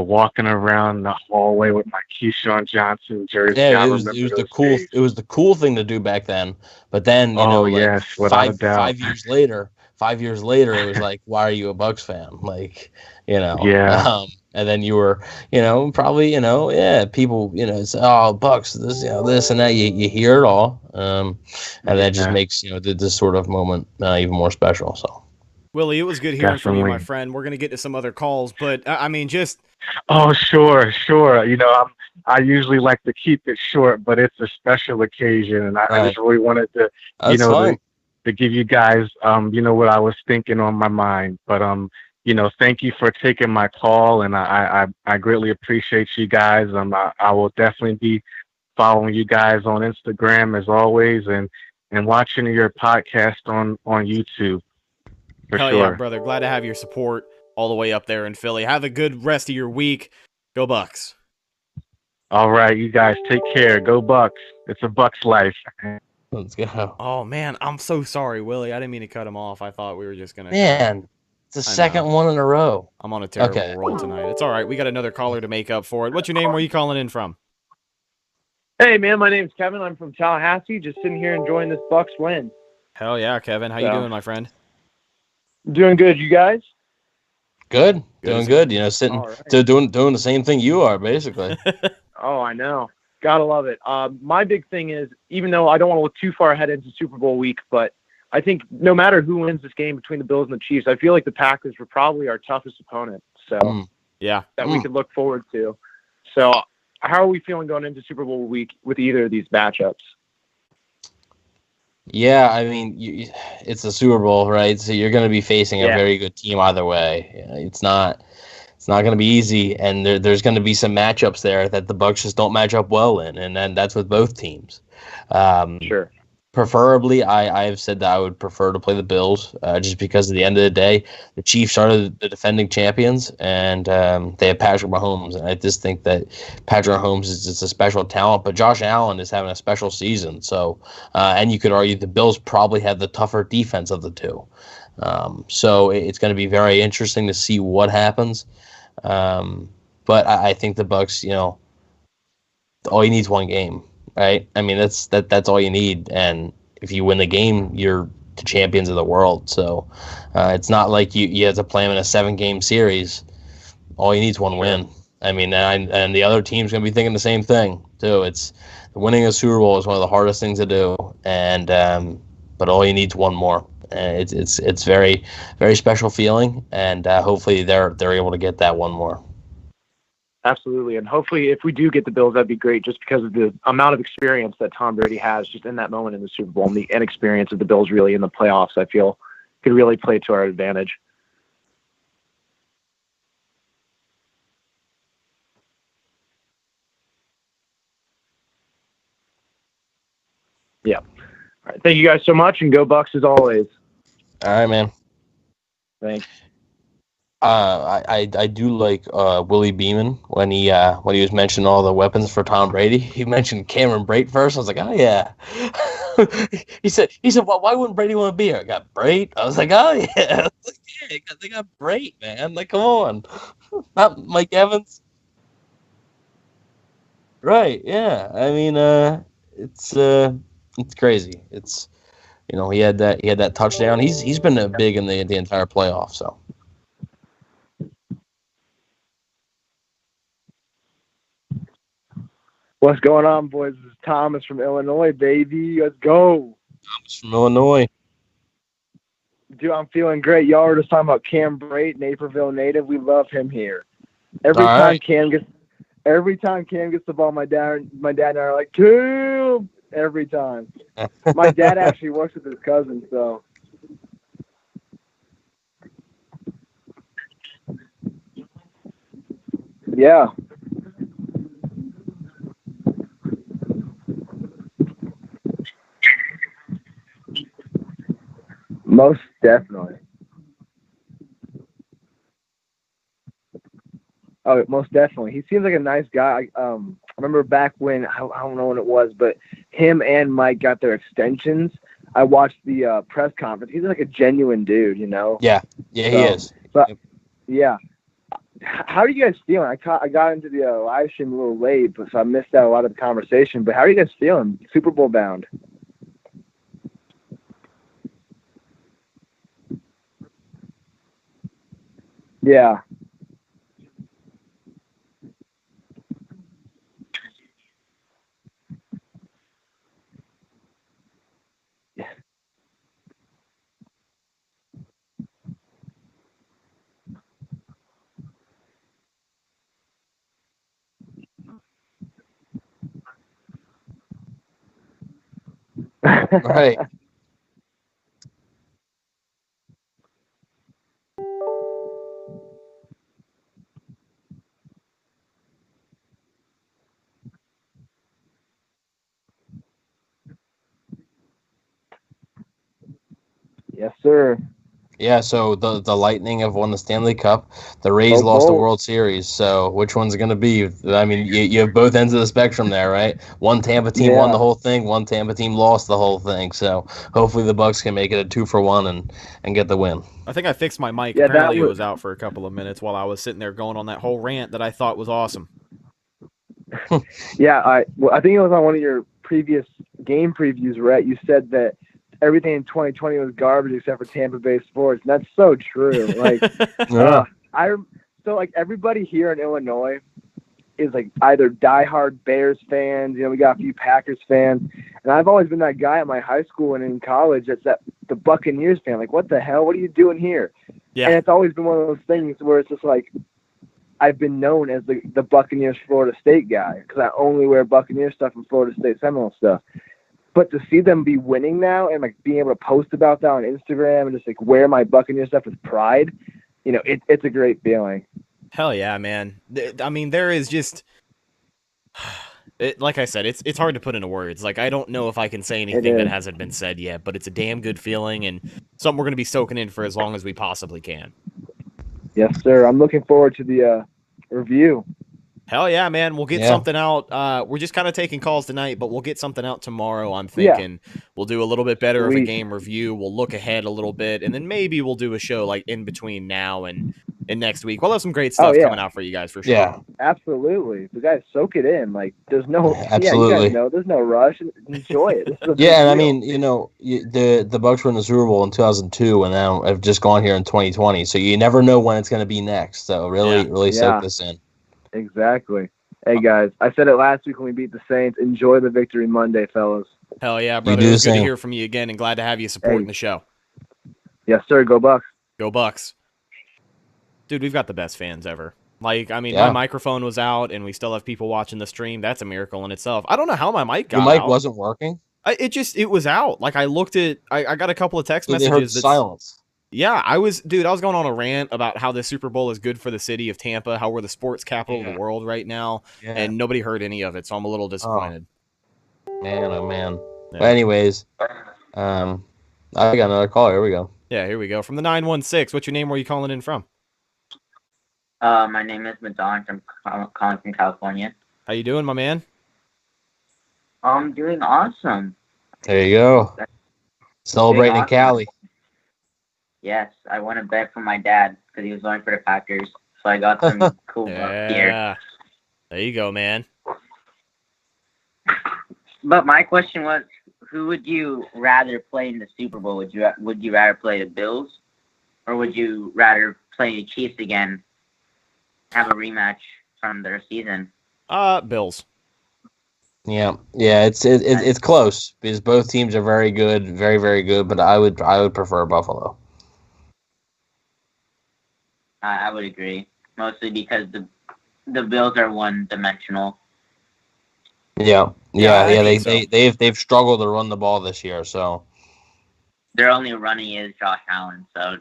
walking around the hallway with my Keyshawn Johnson jersey. Yeah, it was the cool thing to do back then. But then, 5 years later, 5 years later, it was like, why are you a Bucs fan? Like, and then you were, probably, people, it's, oh, Bucs, this and that. You hear it all. And that just makes, this sort of moment even more special. So, Willie, it was good hearing from you, my friend. We're going to get to some other calls, but I mean, just. Oh, sure. I usually like to keep it short, but it's a special occasion. And I just really wanted to, to give you guys, what I was thinking on my mind. But, thank you for taking my call, and I greatly appreciate you guys. I will definitely be following you guys on Instagram as always, and watching your podcast on YouTube. For Hell sure. Yeah, brother. Glad to have your support all the way up there in Philly. Have a good rest of your week. Go Bucs. All right, you guys take care. Go Bucs. It's a Bucs life. Let's go. Oh man, I'm so sorry, Willie. I didn't mean to cut him off. I thought we were just gonna. Man. It's the second one in a row. I'm on a terrible roll tonight. It's all right. We got another caller to make up for it. What's your name? Where are you calling in from? Hey, man. My name's Kevin. I'm from Tallahassee. Just sitting here enjoying this Bucs win. Hell yeah, Kevin. How you doing, my friend? Doing good. You guys? Good. Doing good. You know, sitting, doing the same thing you are, basically. Oh, I know. Gotta love it. My big thing is, even though I don't want to look too far ahead into Super Bowl week, but I think no matter who wins this game between the Bills and the Chiefs, I feel like the Packers were probably our toughest opponent. So that we could look forward to. So how are we feeling going into Super Bowl week with either of these matchups? Yeah, I mean, it's the Super Bowl, right? So you're going to be facing a very good team either way. It's not going to be easy, and there's going to be some matchups there that the Bucs just don't match up well in, and then that's with both teams. Sure. Preferably, I've said that I would prefer to play the Bills, just because at the end of the day, the Chiefs are the defending champions, and they have Patrick Mahomes. And I just think that Patrick Mahomes is just a special talent, but Josh Allen is having a special season. So, and you could argue the Bills probably have the tougher defense of the two. So it's going to be very interesting to see what happens. But I think the Bucs, you know, all you need is one game. Right, I mean that's all you need, and if you win the game, you're the champions of the world. So it's not like you have to play them in a 7-game series. All you need is one win. I mean, and the other team's gonna be thinking the same thing too. It's winning a Super Bowl is one of the hardest things to do, and but all you need is one more. It's very very special feeling, and hopefully they're able to get that one more. Absolutely. And hopefully if we do get the Bills, that'd be great, just because of the amount of experience that Tom Brady has just in that moment in the Super Bowl, and the inexperience of the Bills really in the playoffs, I feel could really play to our advantage. Yeah. All right. Thank you guys so much, and go Bucs as always. All right, man. Thanks. I do like Willie Beeman when he was mentioning all the weapons for Tom Brady. He mentioned Cameron Brate first. I was like, oh yeah. he said, well, why wouldn't Brady want to be here? I got Brate. I was like, oh yeah. I was like, yeah, they got Brate, man. Like, come on, not Mike Evans. Right? Yeah. I mean, it's crazy. It's, you know, he had that touchdown. He's been big in the entire playoff. So. What's going on, boys? This is Thomas from Illinois, baby. Let's go. Thomas from Illinois. Dude, I'm feeling great. Y'all were just talking about Cam Brate, Naperville native. We love him here. Every time Cam gets the ball, my dad and I are like, Cam! Every time. My dad actually works with his cousin, so. Yeah. Most definitely. Oh, most definitely. He seems like a nice guy. I remember back when, I don't know when it was, but him and Mike got their extensions. I watched the press conference. He's like a genuine dude, you know? Yeah. Yeah, he is. But, yeah. How are you guys feeling? I got into the live stream a little late, so I missed out a lot of the conversation. But how are you guys feeling? Super Bowl bound. Yeah. Right. Yes, sir. Yeah, so the Lightning have won the Stanley Cup. The Rays lost the World Series. So which one's it going to be? I mean, you have both ends of the spectrum there, right? One Tampa team won the whole thing. One Tampa team lost the whole thing. So hopefully the Bucs can make it a 2-for-1 and get the win. I think I fixed my mic. Yeah, Apparently it was out for a couple of minutes while I was sitting there going on that whole rant that I thought was awesome. Yeah, I think it was on one of your previous game previews, Rhett. You said that everything in 2020 was garbage except for Tampa Bay sports. And that's so true. Like, So like everybody here in Illinois is like either diehard Bears fans. We got a few Packers fans, and I've always been that guy at my high school and in college that's the Buccaneers fan. Like, what the hell? What are you doing here? Yeah. And it's always been one of those things where it's just like I've been known as the Buccaneers Florida State guy because I only wear Buccaneers stuff and Florida State Seminole stuff. But to see them be winning now and like being able to post about that on Instagram and just like wear my Buccaneers stuff with pride, it's a great feeling. Hell yeah, man. I mean, there is just, like I said, it's hard to put into words. Like, I don't know if I can say anything that hasn't been said yet, but it's a damn good feeling and something we're going to be soaking in for as long as we possibly can. Yes, sir. I'm looking forward to the review. Hell yeah, man. We'll get something out. We're just kind of taking calls tonight, but we'll get something out tomorrow. I'm thinking we'll do a little bit better of a game review. We'll look ahead a little bit, and then maybe we'll do a show like in between now and next week. We'll have some great stuff coming out for you guys for sure. Yeah, absolutely. The guys soak it in. Like there's no absolutely. You guys know, there's no rush. Enjoy it. And I mean, the Bucs were in the Super Bowl in 2002, and now have just gone here in 2020. So you never know when it's going to be next. So really soak this in. Exactly. Hey guys, I said it last week when we beat the Saints. Enjoy the victory Monday, fellas. Hell yeah, brother. It's good to hear from you again, and glad to have you supporting the show. Yes, sir. Go Bucs. Go Bucs. Dude, we've got the best fans ever. Like, I mean, my microphone was out, and we still have people watching the stream. That's a miracle in itself. I don't know how my mic got out. Your mic wasn't working? It was out. Like, I looked at, I got a couple of text messages. Heard silence. Yeah, I was going on a rant about how the Super Bowl is good for the city of Tampa, how we're the sports capital of the world right now, and nobody heard any of it, so I'm a little disappointed. Oh man. Yeah. But anyways, I got another call. Here we go. Yeah, here we go. From the 916, what's your name? Where are you calling in from? My name is Madon. I'm calling from California. How you doing, my man? I'm doing awesome. There you go. Celebrating in Cali. Yes, I won a bet from my dad because he was going for the Packers, so I got some cool bucks here. There you go, man. But my question was, who would you rather play in the Super Bowl? Would you rather play the Bills, or would you rather play the Chiefs again, have a rematch from their season? Bills. Yeah, it's close because both teams are very good, very very good. But I would prefer Buffalo. I would agree, mostly because the Bills are one-dimensional. Yeah. They've struggled to run the ball this year, so their only running is Josh Allen. So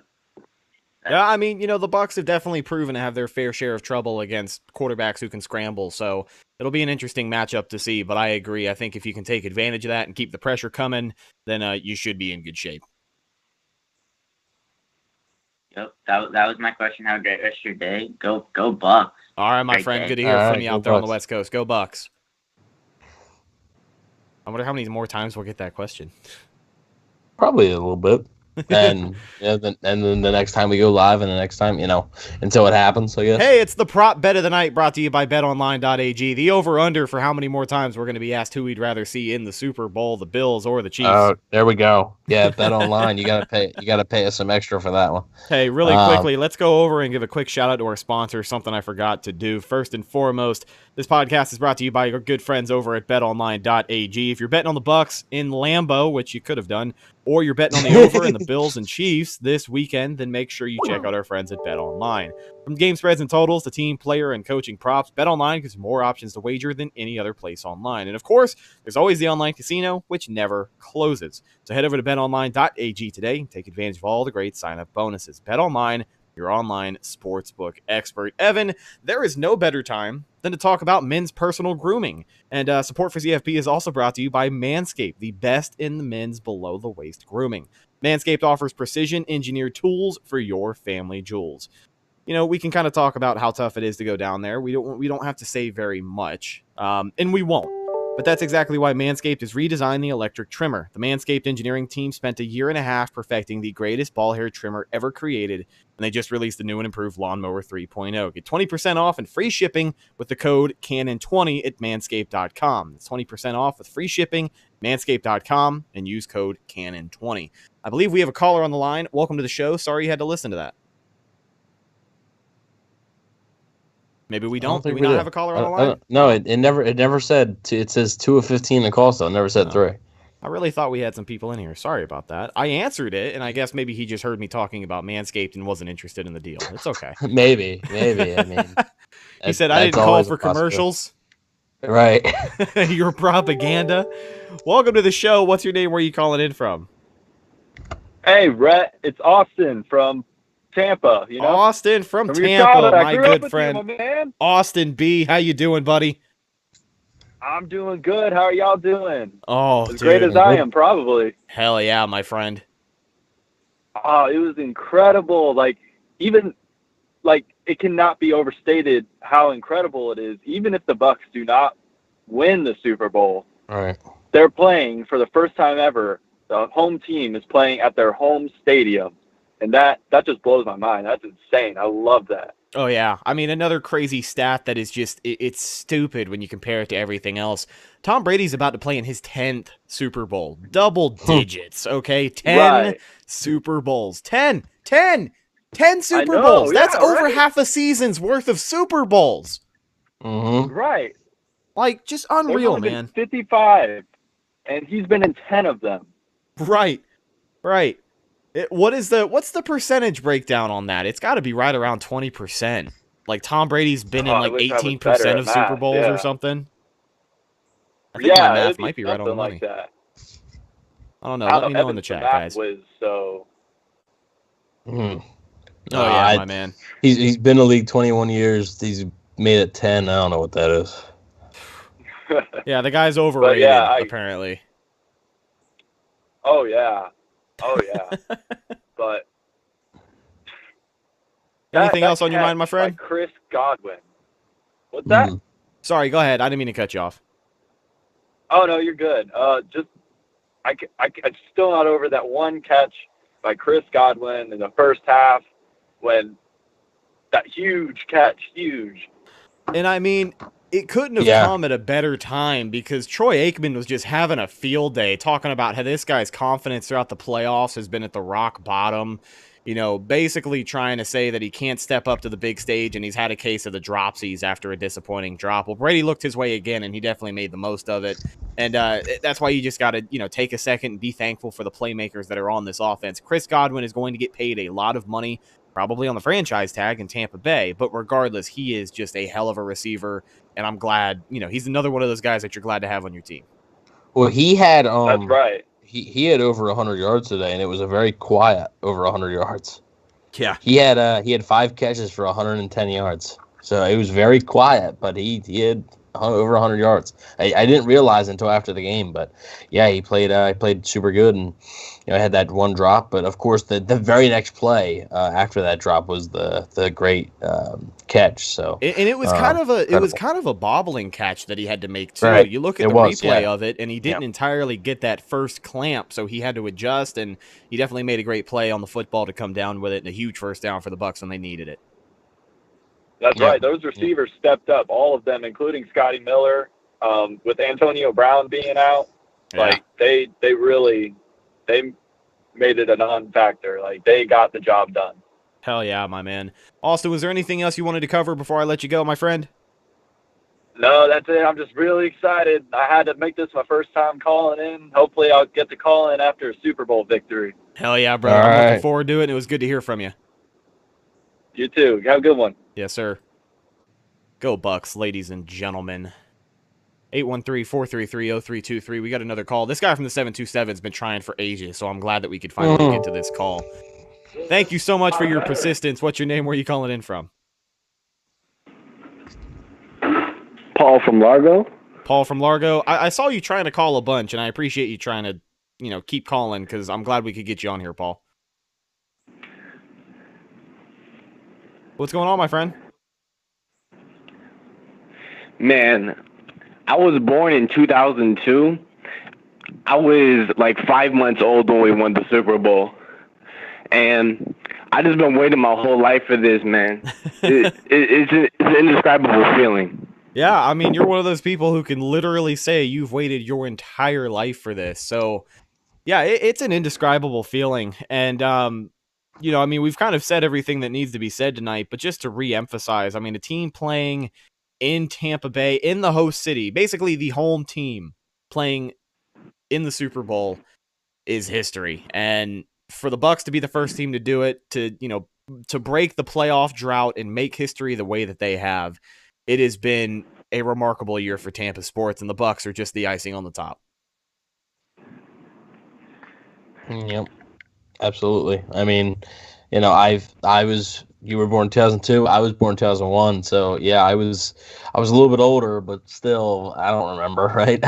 yeah, I mean, the Bucs have definitely proven to have their fair share of trouble against quarterbacks who can scramble. So it'll be an interesting matchup to see. But I agree. I think if you can take advantage of that and keep the pressure coming, then you should be in good shape. Yep, that was my question. Have a great rest of your day. Go Bucs. All right, my friend. Good to hear from you out there on the West Coast. Go Bucs. I wonder how many more times we'll get that question. Probably a little bit. And then the next time we go live, and the next time, until it happens, I guess. Hey, it's the prop bet of the night brought to you by betonline.ag. The over-under for how many more times we're going to be asked who we'd rather see in the Super Bowl, the Bills or the Chiefs. Oh, there we go. Yeah, bet online. You gotta pay us some extra for that one. Hey, really quickly, let's go over and give a quick shout out to our sponsor, something I forgot to do. First and foremost, this podcast is brought to you by our good friends over at betonline.ag. If you're betting on the Bucs in Lambeau, which you could have done, or you're betting on the over in the Bills and Chiefs this weekend, then make sure you check out our friends at BetOnline. From game spreads and totals to team, player, and coaching props, BetOnline gives you more options to wager than any other place online. And of course, there's always the online casino, which never closes. So head over to betonline.ag today and take advantage of all the great sign-up bonuses. BetOnline, your online sportsbook expert. Evan, there is no better time than to talk about men's personal grooming. And support for CFP is also brought to you by Manscaped, the best in the men's below-the-waist grooming. Manscaped offers precision-engineered tools for your family jewels. We can kind of talk about how tough it is to go down there. We don't have to say very much, and we won't. But that's exactly why Manscaped has redesigned the electric trimmer. The Manscaped engineering team spent a year and a half perfecting the greatest ball hair trimmer ever created, and they just released the new and improved Lawnmower 3.0. Get 20% off and free shipping with the code Cannon20 at manscaped.com. That's 20% off with free shipping, manscaped.com, and use code Cannon20. I believe we have a caller on the line. Welcome to the show. Sorry you had to listen to that. Maybe we I don't don't. Do think we we not do. have a caller on the I line? don't- No, it never said. It says 2 of 15 to call, so it never said 3. I really thought we had some people in here. Sorry about that. I answered it, and I guess maybe he just heard me talking about Manscaped and wasn't interested in the deal. It's okay. Maybe. I mean, He said I didn't call for commercials. Right. Your propaganda. Welcome to the show. What's your name? Where are you calling in from? Hey, Rhett, it's Austin from Tampa. You know, Austin from your Tampa, childhood. I my grew up good with friend. you, my man. Austin B, how you doing, buddy? I'm doing good. How are y'all doing? Oh, as great as I am, probably. Hell yeah, my friend. Oh, it was incredible. Like, even like it cannot be overstated how incredible it is. Even if the Bucs do not win the Super Bowl, All right. they're playing for the first time ever. The home team is playing at their home stadium, and that just blows my mind. That's insane. I love that. Oh, yeah. I mean, another crazy stat that is just, it's stupid when you compare it to everything else. Tom Brady's about to play in his 10th Super Bowl. Double digits, okay? 10 Right. Super Bowls. 10 Super know, Bowls. That's yeah, over right. half a season's worth of Super Bowls. Right. Like, just There's unreal, only been man. 55, and he's been in 10 of them. Right. What's the percentage breakdown on that? It's got to be right around 20%. Like Tom Brady's been in I like wish I was 18% better of at Super math, Bowls yeah. or something. I think my math might be right on the money. Like that. I don't know. Let me know in the Evan's chat, math guys. whiz, so Oh yeah, my man. He's been in the league 21 years. He's made it 10. I don't know what that is. Yeah, the guy's overrated, yeah, apparently. oh yeah, but Anything that else on your catch mind, my friend? by Chris Godwin. What's that? Sorry, go ahead. I didn't mean to cut you off. Oh no, you're good. I'm still not over that one catch by Chris Godwin in the first half when that huge catch. And I mean, it couldn't have come at a better time because Troy Aikman was just having a field day talking about how this guy's confidence throughout the playoffs has been at the rock bottom. You know, basically trying to say that he can't step up to the big stage and he's had a case of the dropsies after a disappointing drop. Well, Brady looked his way again and he definitely made the most of it. And that's why you just got to, take a second and be thankful for the playmakers that are on this offense. Chris Godwin is going to get paid a lot of money, probably on the franchise tag in Tampa Bay. But regardless, he is just a hell of a receiver. And I'm glad, he's another one of those guys that you're glad to have on your team. Well, he had That's right. He had over 100 yards today, and it was a very quiet over 100 yards. Yeah. He had 5 catches for 110 yards. So it was very quiet, but he had over 100 yards. I didn't realize until after the game, but yeah, he played super good, and had that one drop. But of course, the very next play after that drop was the great catch. So and it was kind of a bobbling catch that he had to make too. Right. You look at the replay of it, and he didn't entirely get that first clamp, so he had to adjust. And he definitely made a great play on the football to come down with it, and a huge first down for the Bucs when they needed it. That's right. Those receivers stepped up, all of them, including Scotty Miller, with Antonio Brown being out. Yeah. Like they made it a non-factor. Like they got the job done. Hell yeah, my man. Austin, was there anything else you wanted to cover before I let you go, my friend? No, that's it. I'm just really excited. I had to make this my first time calling in. Hopefully I'll get to call in after a Super Bowl victory. Hell yeah, brother. I'm looking forward to it, and it was good to hear from you. You too. Have a good one. Yes, sir. Go Bucs, ladies and gentlemen. 813-433-0323. We got another call. This guy from the 727's been trying for ages, so I'm glad that we could finally get to this call. Thank you so much for your persistence. What's your name? Where are you calling in from? Paul from Largo. Paul from Largo. I saw you trying to call a bunch, and I appreciate you trying to, keep calling because I'm glad we could get you on here, Paul. What's going on, my friend? Man, I was born in 2002. I was like 5 months old when we won the Super Bowl. And I just been waiting my whole life for this, man. It's an indescribable feeling. Yeah, I mean, you're one of those people who can literally say you've waited your entire life for this. So, yeah, it's an indescribable feeling. And I mean, we've kind of said everything that needs to be said tonight, but just to re-emphasize, I mean, a team playing in Tampa Bay, in the host city, basically the home team playing in the Super Bowl is history. And for the Bucs to be the first team to do it, to break the playoff drought and make history the way that they have, it has been a remarkable year for Tampa sports, and the Bucs are just the icing on the top. Yep, absolutely. I mean, you were born in 2002. I was born in 2001. So yeah, I was a little bit older, but still, I don't remember, right?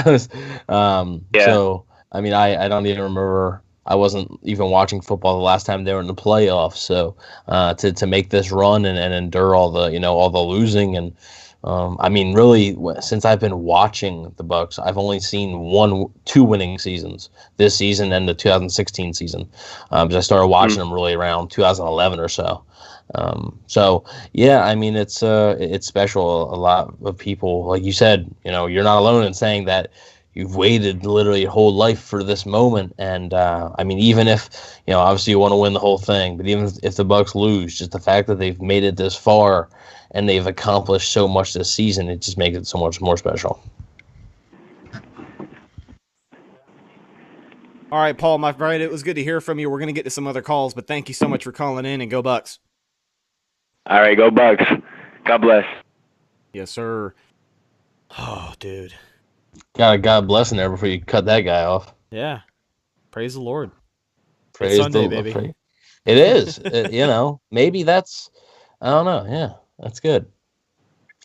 So I mean, I don't even remember. I wasn't even watching football the last time they were in the playoffs. So to make this run and endure all the losing and I mean, really, since I've been watching the Bucs, I've only seen two winning seasons, this season and the 2016 season. Because I started watching them really around 2011 or so. So yeah, I mean, it's special. A lot of people, like you said, you're not alone in saying that you've waited literally your whole life for this moment. And I mean, even if obviously you want to win the whole thing, but even if the Bucs lose, just the fact that they've made it this far and they've accomplished so much this season, it just makes it so much more special. All right, Paul, my friend, it was good to hear from you. We're going to get to some other calls, but thank you so much for calling in, and go Bucs. All right, go Bucs. God bless. Yes, sir. Oh, dude. Got a God bless in there before you cut that guy off. Yeah. Praise the Lord. Praise it's Sunday, baby. It is. Maybe that's, I don't know. Yeah, that's good.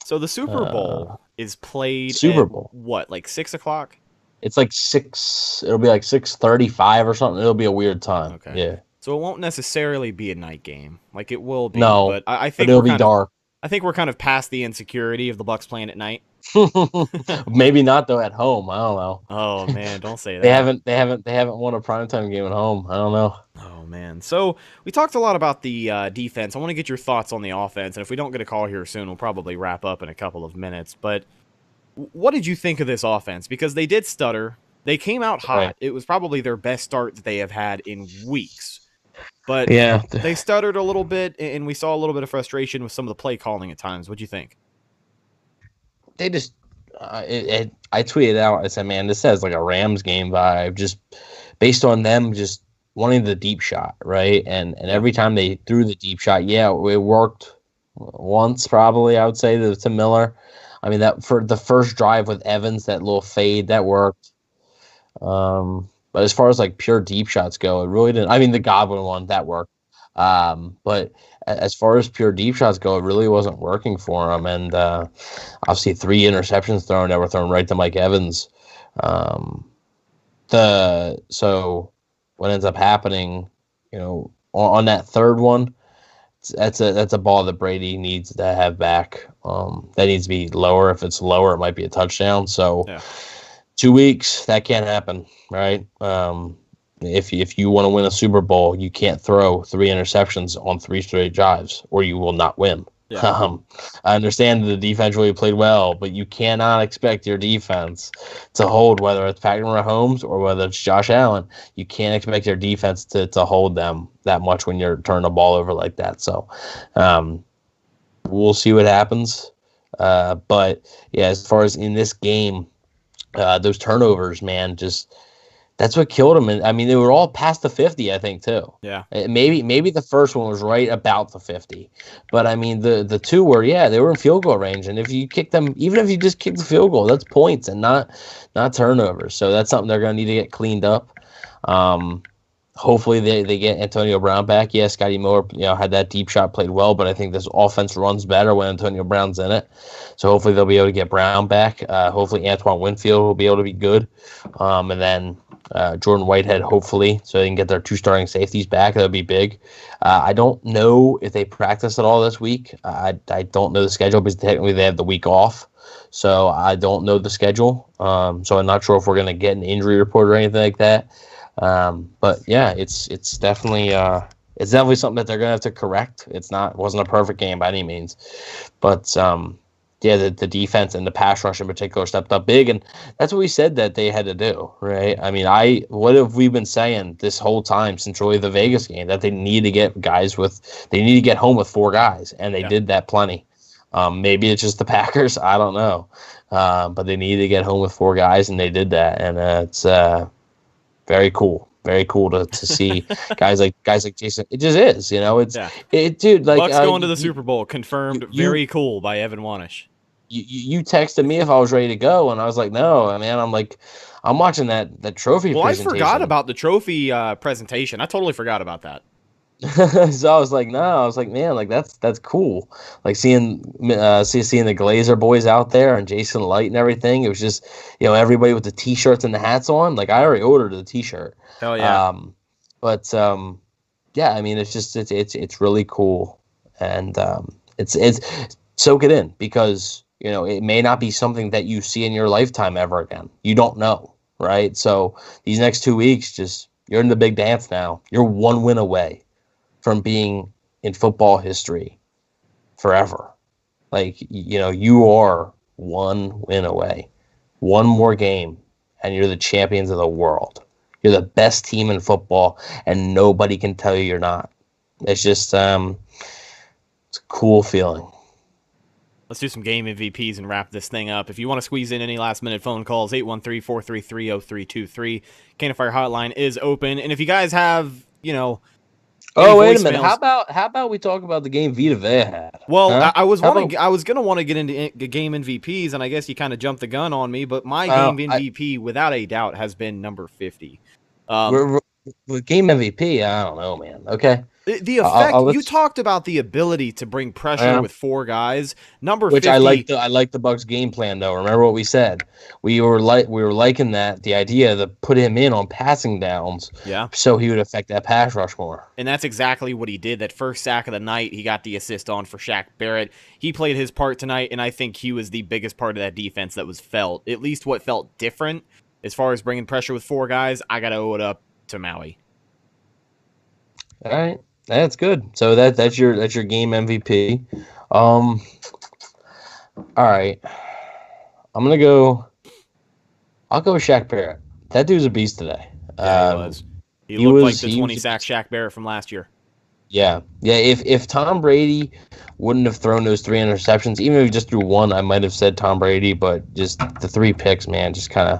So the Super Bowl is played Super Bowl. What, like 6 o'clock? It's like 6. It'll be like 6:35 or something. It'll be a weird time. Okay. Yeah. So it won't necessarily be a night game. Like it will be. No, but I think it'll be dark. I think we're kind of past the insecurity of the Bucs playing at night. Maybe not though at home. I don't know. Oh man, don't say that. They haven't won a primetime game at home. I don't know. Oh man. So we talked a lot about the defense. I want to get your thoughts on the offense, and if we don't get a call here soon, we'll probably wrap up in a couple of minutes. But what did you think of this offense? Because they did stutter. They came out hot. Right. It was probably their best start that they have had in weeks. But yeah, they stuttered a little bit, and we saw a little bit of frustration with some of the play calling at times. What'd you think? They just, I tweeted out, I said, man, this has like a Rams game vibe, just based on them just wanting the deep shot, right? And every time they threw the deep shot, yeah, it worked once probably, I would say, to Miller. I mean, that for the first drive with Evans, that little fade, that worked. But as far as like pure deep shots go, it really didn't. I mean, the Godwin one, that worked. But as far as pure deep shots go, it really wasn't working for him. And obviously 3 interceptions thrown that were thrown right to Mike Evans. So what ends up happening, on that third one, that's a ball that Brady needs to have back. That needs to be lower. If it's lower, it might be a touchdown. So 2 weeks, that can't happen, right? If you want to win a Super Bowl, you can't throw 3 interceptions on 3 straight drives, or you will not win. Yeah. I understand that the defense really played well, but you cannot expect your defense to hold, whether it's Patrick Mahomes or whether it's Josh Allen. You can't expect your defense to hold them that much when you're turning the ball over like that. So we'll see what happens. But yeah, as far as in this game, those turnovers, man, just that's what killed them. And I mean, they were all past the 50, I think, too. Yeah. Maybe the first one was right about the 50, but I mean, the two were, they were in field goal range. And if you kick them, even if you just kick the field goal, that's points and not turnovers. So that's something they're going to need to get cleaned up. Hopefully they get Antonio Brown back. Yeah, Scotty Miller, had that deep shot, played well, but I think this offense runs better when Antonio Brown's in it. So hopefully they'll be able to get Brown back. Hopefully Antoine Winfield will be able to be good. And then Jordan Whitehead, hopefully, so they can get their 2 starting safeties back. That would be big. I don't know if they practice at all this week. I don't know the schedule because technically they have the week off. So I don't know the schedule. So I'm not sure if we're going to get an injury report or anything like that. But yeah, it's definitely something that they're gonna have to correct. It wasn't a perfect game by any means, but yeah, the defense and the pass rush in particular stepped up big, and that's what we said that they had to do, right? I mean, what have we been saying this whole time since really the Vegas game, that they need to get they need to get home with 4 guys, and they did that plenty. Maybe it's just the Packers, I don't know, but they needed to get home with 4 guys, and they did that, and it's very cool. Very cool to see guys like Jason. It just is, dude. Like Bucs going to the Super Bowl confirmed. Very cool by Evan Wanish. You texted me if I was ready to go, and I was like, no, man. I'm watching that trophy. Well, presentation. I forgot about the trophy presentation. I totally forgot about that. So I was like, no, I was like, man, like that's cool. Like seeing the Glazer boys out there and Jason Light and everything. It was just, everybody with the t-shirts and the hats on. Like I already ordered the t-shirt. Hell yeah. Yeah, I mean, it's just it's really cool, and it's soak it in, because it may not be something that you see in your lifetime ever again. You don't know, right? So these next 2 weeks, just you're in the big dance now. You're 1 win away from being in football history forever. Like, you are 1 win away. 1 more game, and you're the champions of the world. You're the best team in football, and nobody can tell you you're not. It's just, it's a cool feeling. Let's do some game MVPs and wrap this thing up. If you want to squeeze in any last-minute phone calls, 813-433-0323. Cannon Fire Hotline is open. And if you guys have, Oh, wait a minute. How about we talk about the game Vita Vea had? Well, huh? I was going to want to get into game MVPs, and I guess you kind of jumped the gun on me, but my game MVP, without a doubt, has been number 50. With game MVP, I don't know, man. Okay. The effect, you talked about the ability to bring pressure with 4 guys. Number 50. I like the Bucs game plan, though. Remember what we said? We were liking that, the idea to put him in on passing downs, so he would affect that pass rush more. And that's exactly what he did. That first sack of the night, he got the assist on for Shaq Barrett. He played his part tonight, and I think he was the biggest part of that defense that was felt. At least what felt different as far as bringing pressure with 4 guys. I gotta owe it up to Maui. All right. That's good. So that's your game MVP. All right. I'll go with Shaq Barrett. That dude's a beast today. Yeah, he was. He looked like the 20-sack Shaq Barrett from last year. Yeah. Yeah, if Tom Brady wouldn't have thrown those 3 interceptions, even if he just threw 1, I might have said Tom Brady, but just the 3 picks, man, just kind of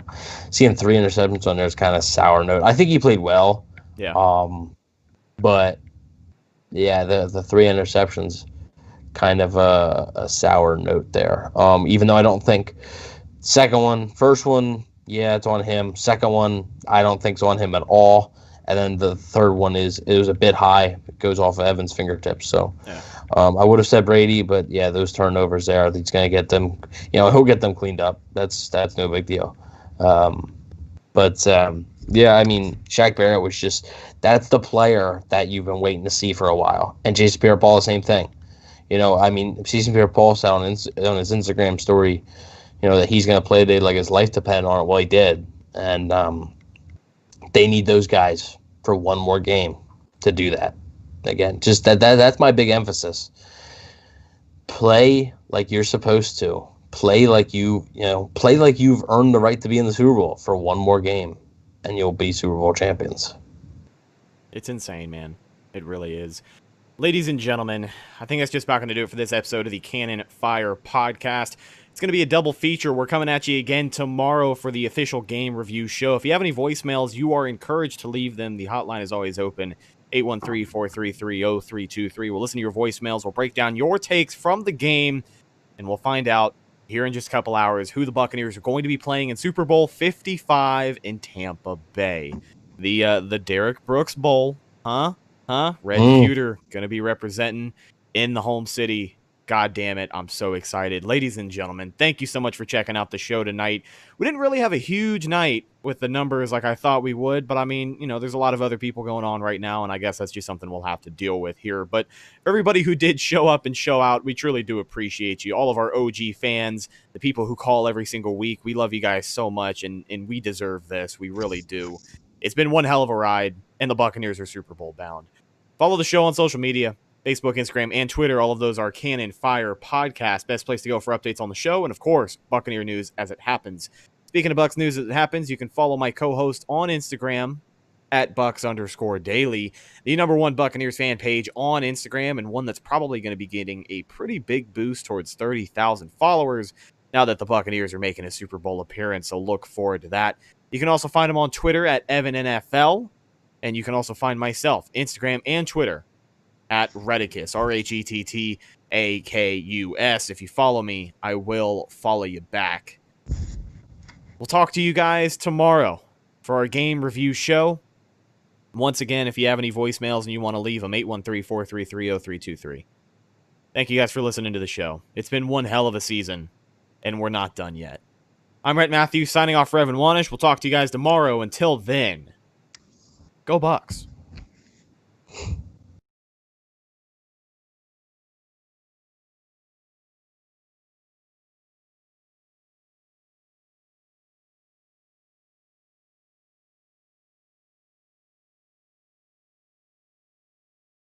seeing 3 interceptions on there is kind of sour note. I think he played well. Yeah. But yeah, the 3 interceptions, kind of a sour note there. Even though I don't think first one, yeah, it's on him. Second one, I don't think it's on him at all. And then the third one it was a bit high. It goes off of Evans' fingertips. So I would have said Brady, but yeah, those turnovers there, he's going to get them, he'll get them cleaned up. That's no big deal. Yeah, I mean, Shaq Barrett was that's the player that you've been waiting to see for a while. And Jason Pierre-Paul, the same thing. I mean, Jason Pierre-Paul said on his Instagram story, that he's going to play today like his life depended on it. Well, he did. And they need those guys for 1 more game to do that. Again, just that's my big emphasis. Play like you're supposed to. Play like you've earned the right to be in the Super Bowl for 1 more game, and you'll be Super Bowl champions. It's insane, man. It really is. Ladies and gentlemen, I think that's just about going to do it for this episode of the Cannon Fire Podcast. It's going to be a double feature. We're coming at you again tomorrow for the official game review show. If you have any voicemails, you are encouraged to leave them. The hotline is always open, 813-433-0323. We'll listen to your voicemails. We'll break down your takes from the game, and we'll find out here in just a couple hours who the Buccaneers are going to be playing in Super Bowl 55 in Tampa Bay. The Derek Brooks Bowl, huh? Red Pewter going to be representing in the home city. God damn it, I'm so excited. Ladies and gentlemen, thank you so much for checking out the show tonight. We didn't really have a huge night with the numbers like I thought we would, but I mean, there's a lot of other people going on right now, and I guess that's just something we'll have to deal with here. But for everybody who did show up and show out, we truly do appreciate you. All of our OG fans, the people who call every single week, we love you guys so much, and we deserve this. We really do. It's been one hell of a ride, and the Buccaneers are Super Bowl bound. Follow the show on social media, Facebook, Instagram, and Twitter. All of those are Cannon Fire Podcast. Best place to go for updates on the show. And, of course, Buccaneer news as it happens. Speaking of Bucs news as it happens, you can follow my co-host on Instagram at Bucs_daily, the #1 Buccaneers fan page on Instagram, and one that's probably going to be getting a pretty big boost towards 30,000 followers now that the Buccaneers are making a Super Bowl appearance, so look forward to that. You can also find him on Twitter at EvanNFL, and you can also find myself, Instagram and Twitter, at Rhettakus, RHETTAKUS. If you follow me, I will follow you back. We'll talk to you guys tomorrow for our game review show. Once again, if you have any voicemails and you want to leave them, 813-433-0323. Thank you guys for listening to the show. It's been one hell of a season, and we're not done yet. I'm Rhett Matthew, signing off for Evan Wanish. We'll talk to you guys tomorrow. Until then, go Bucs.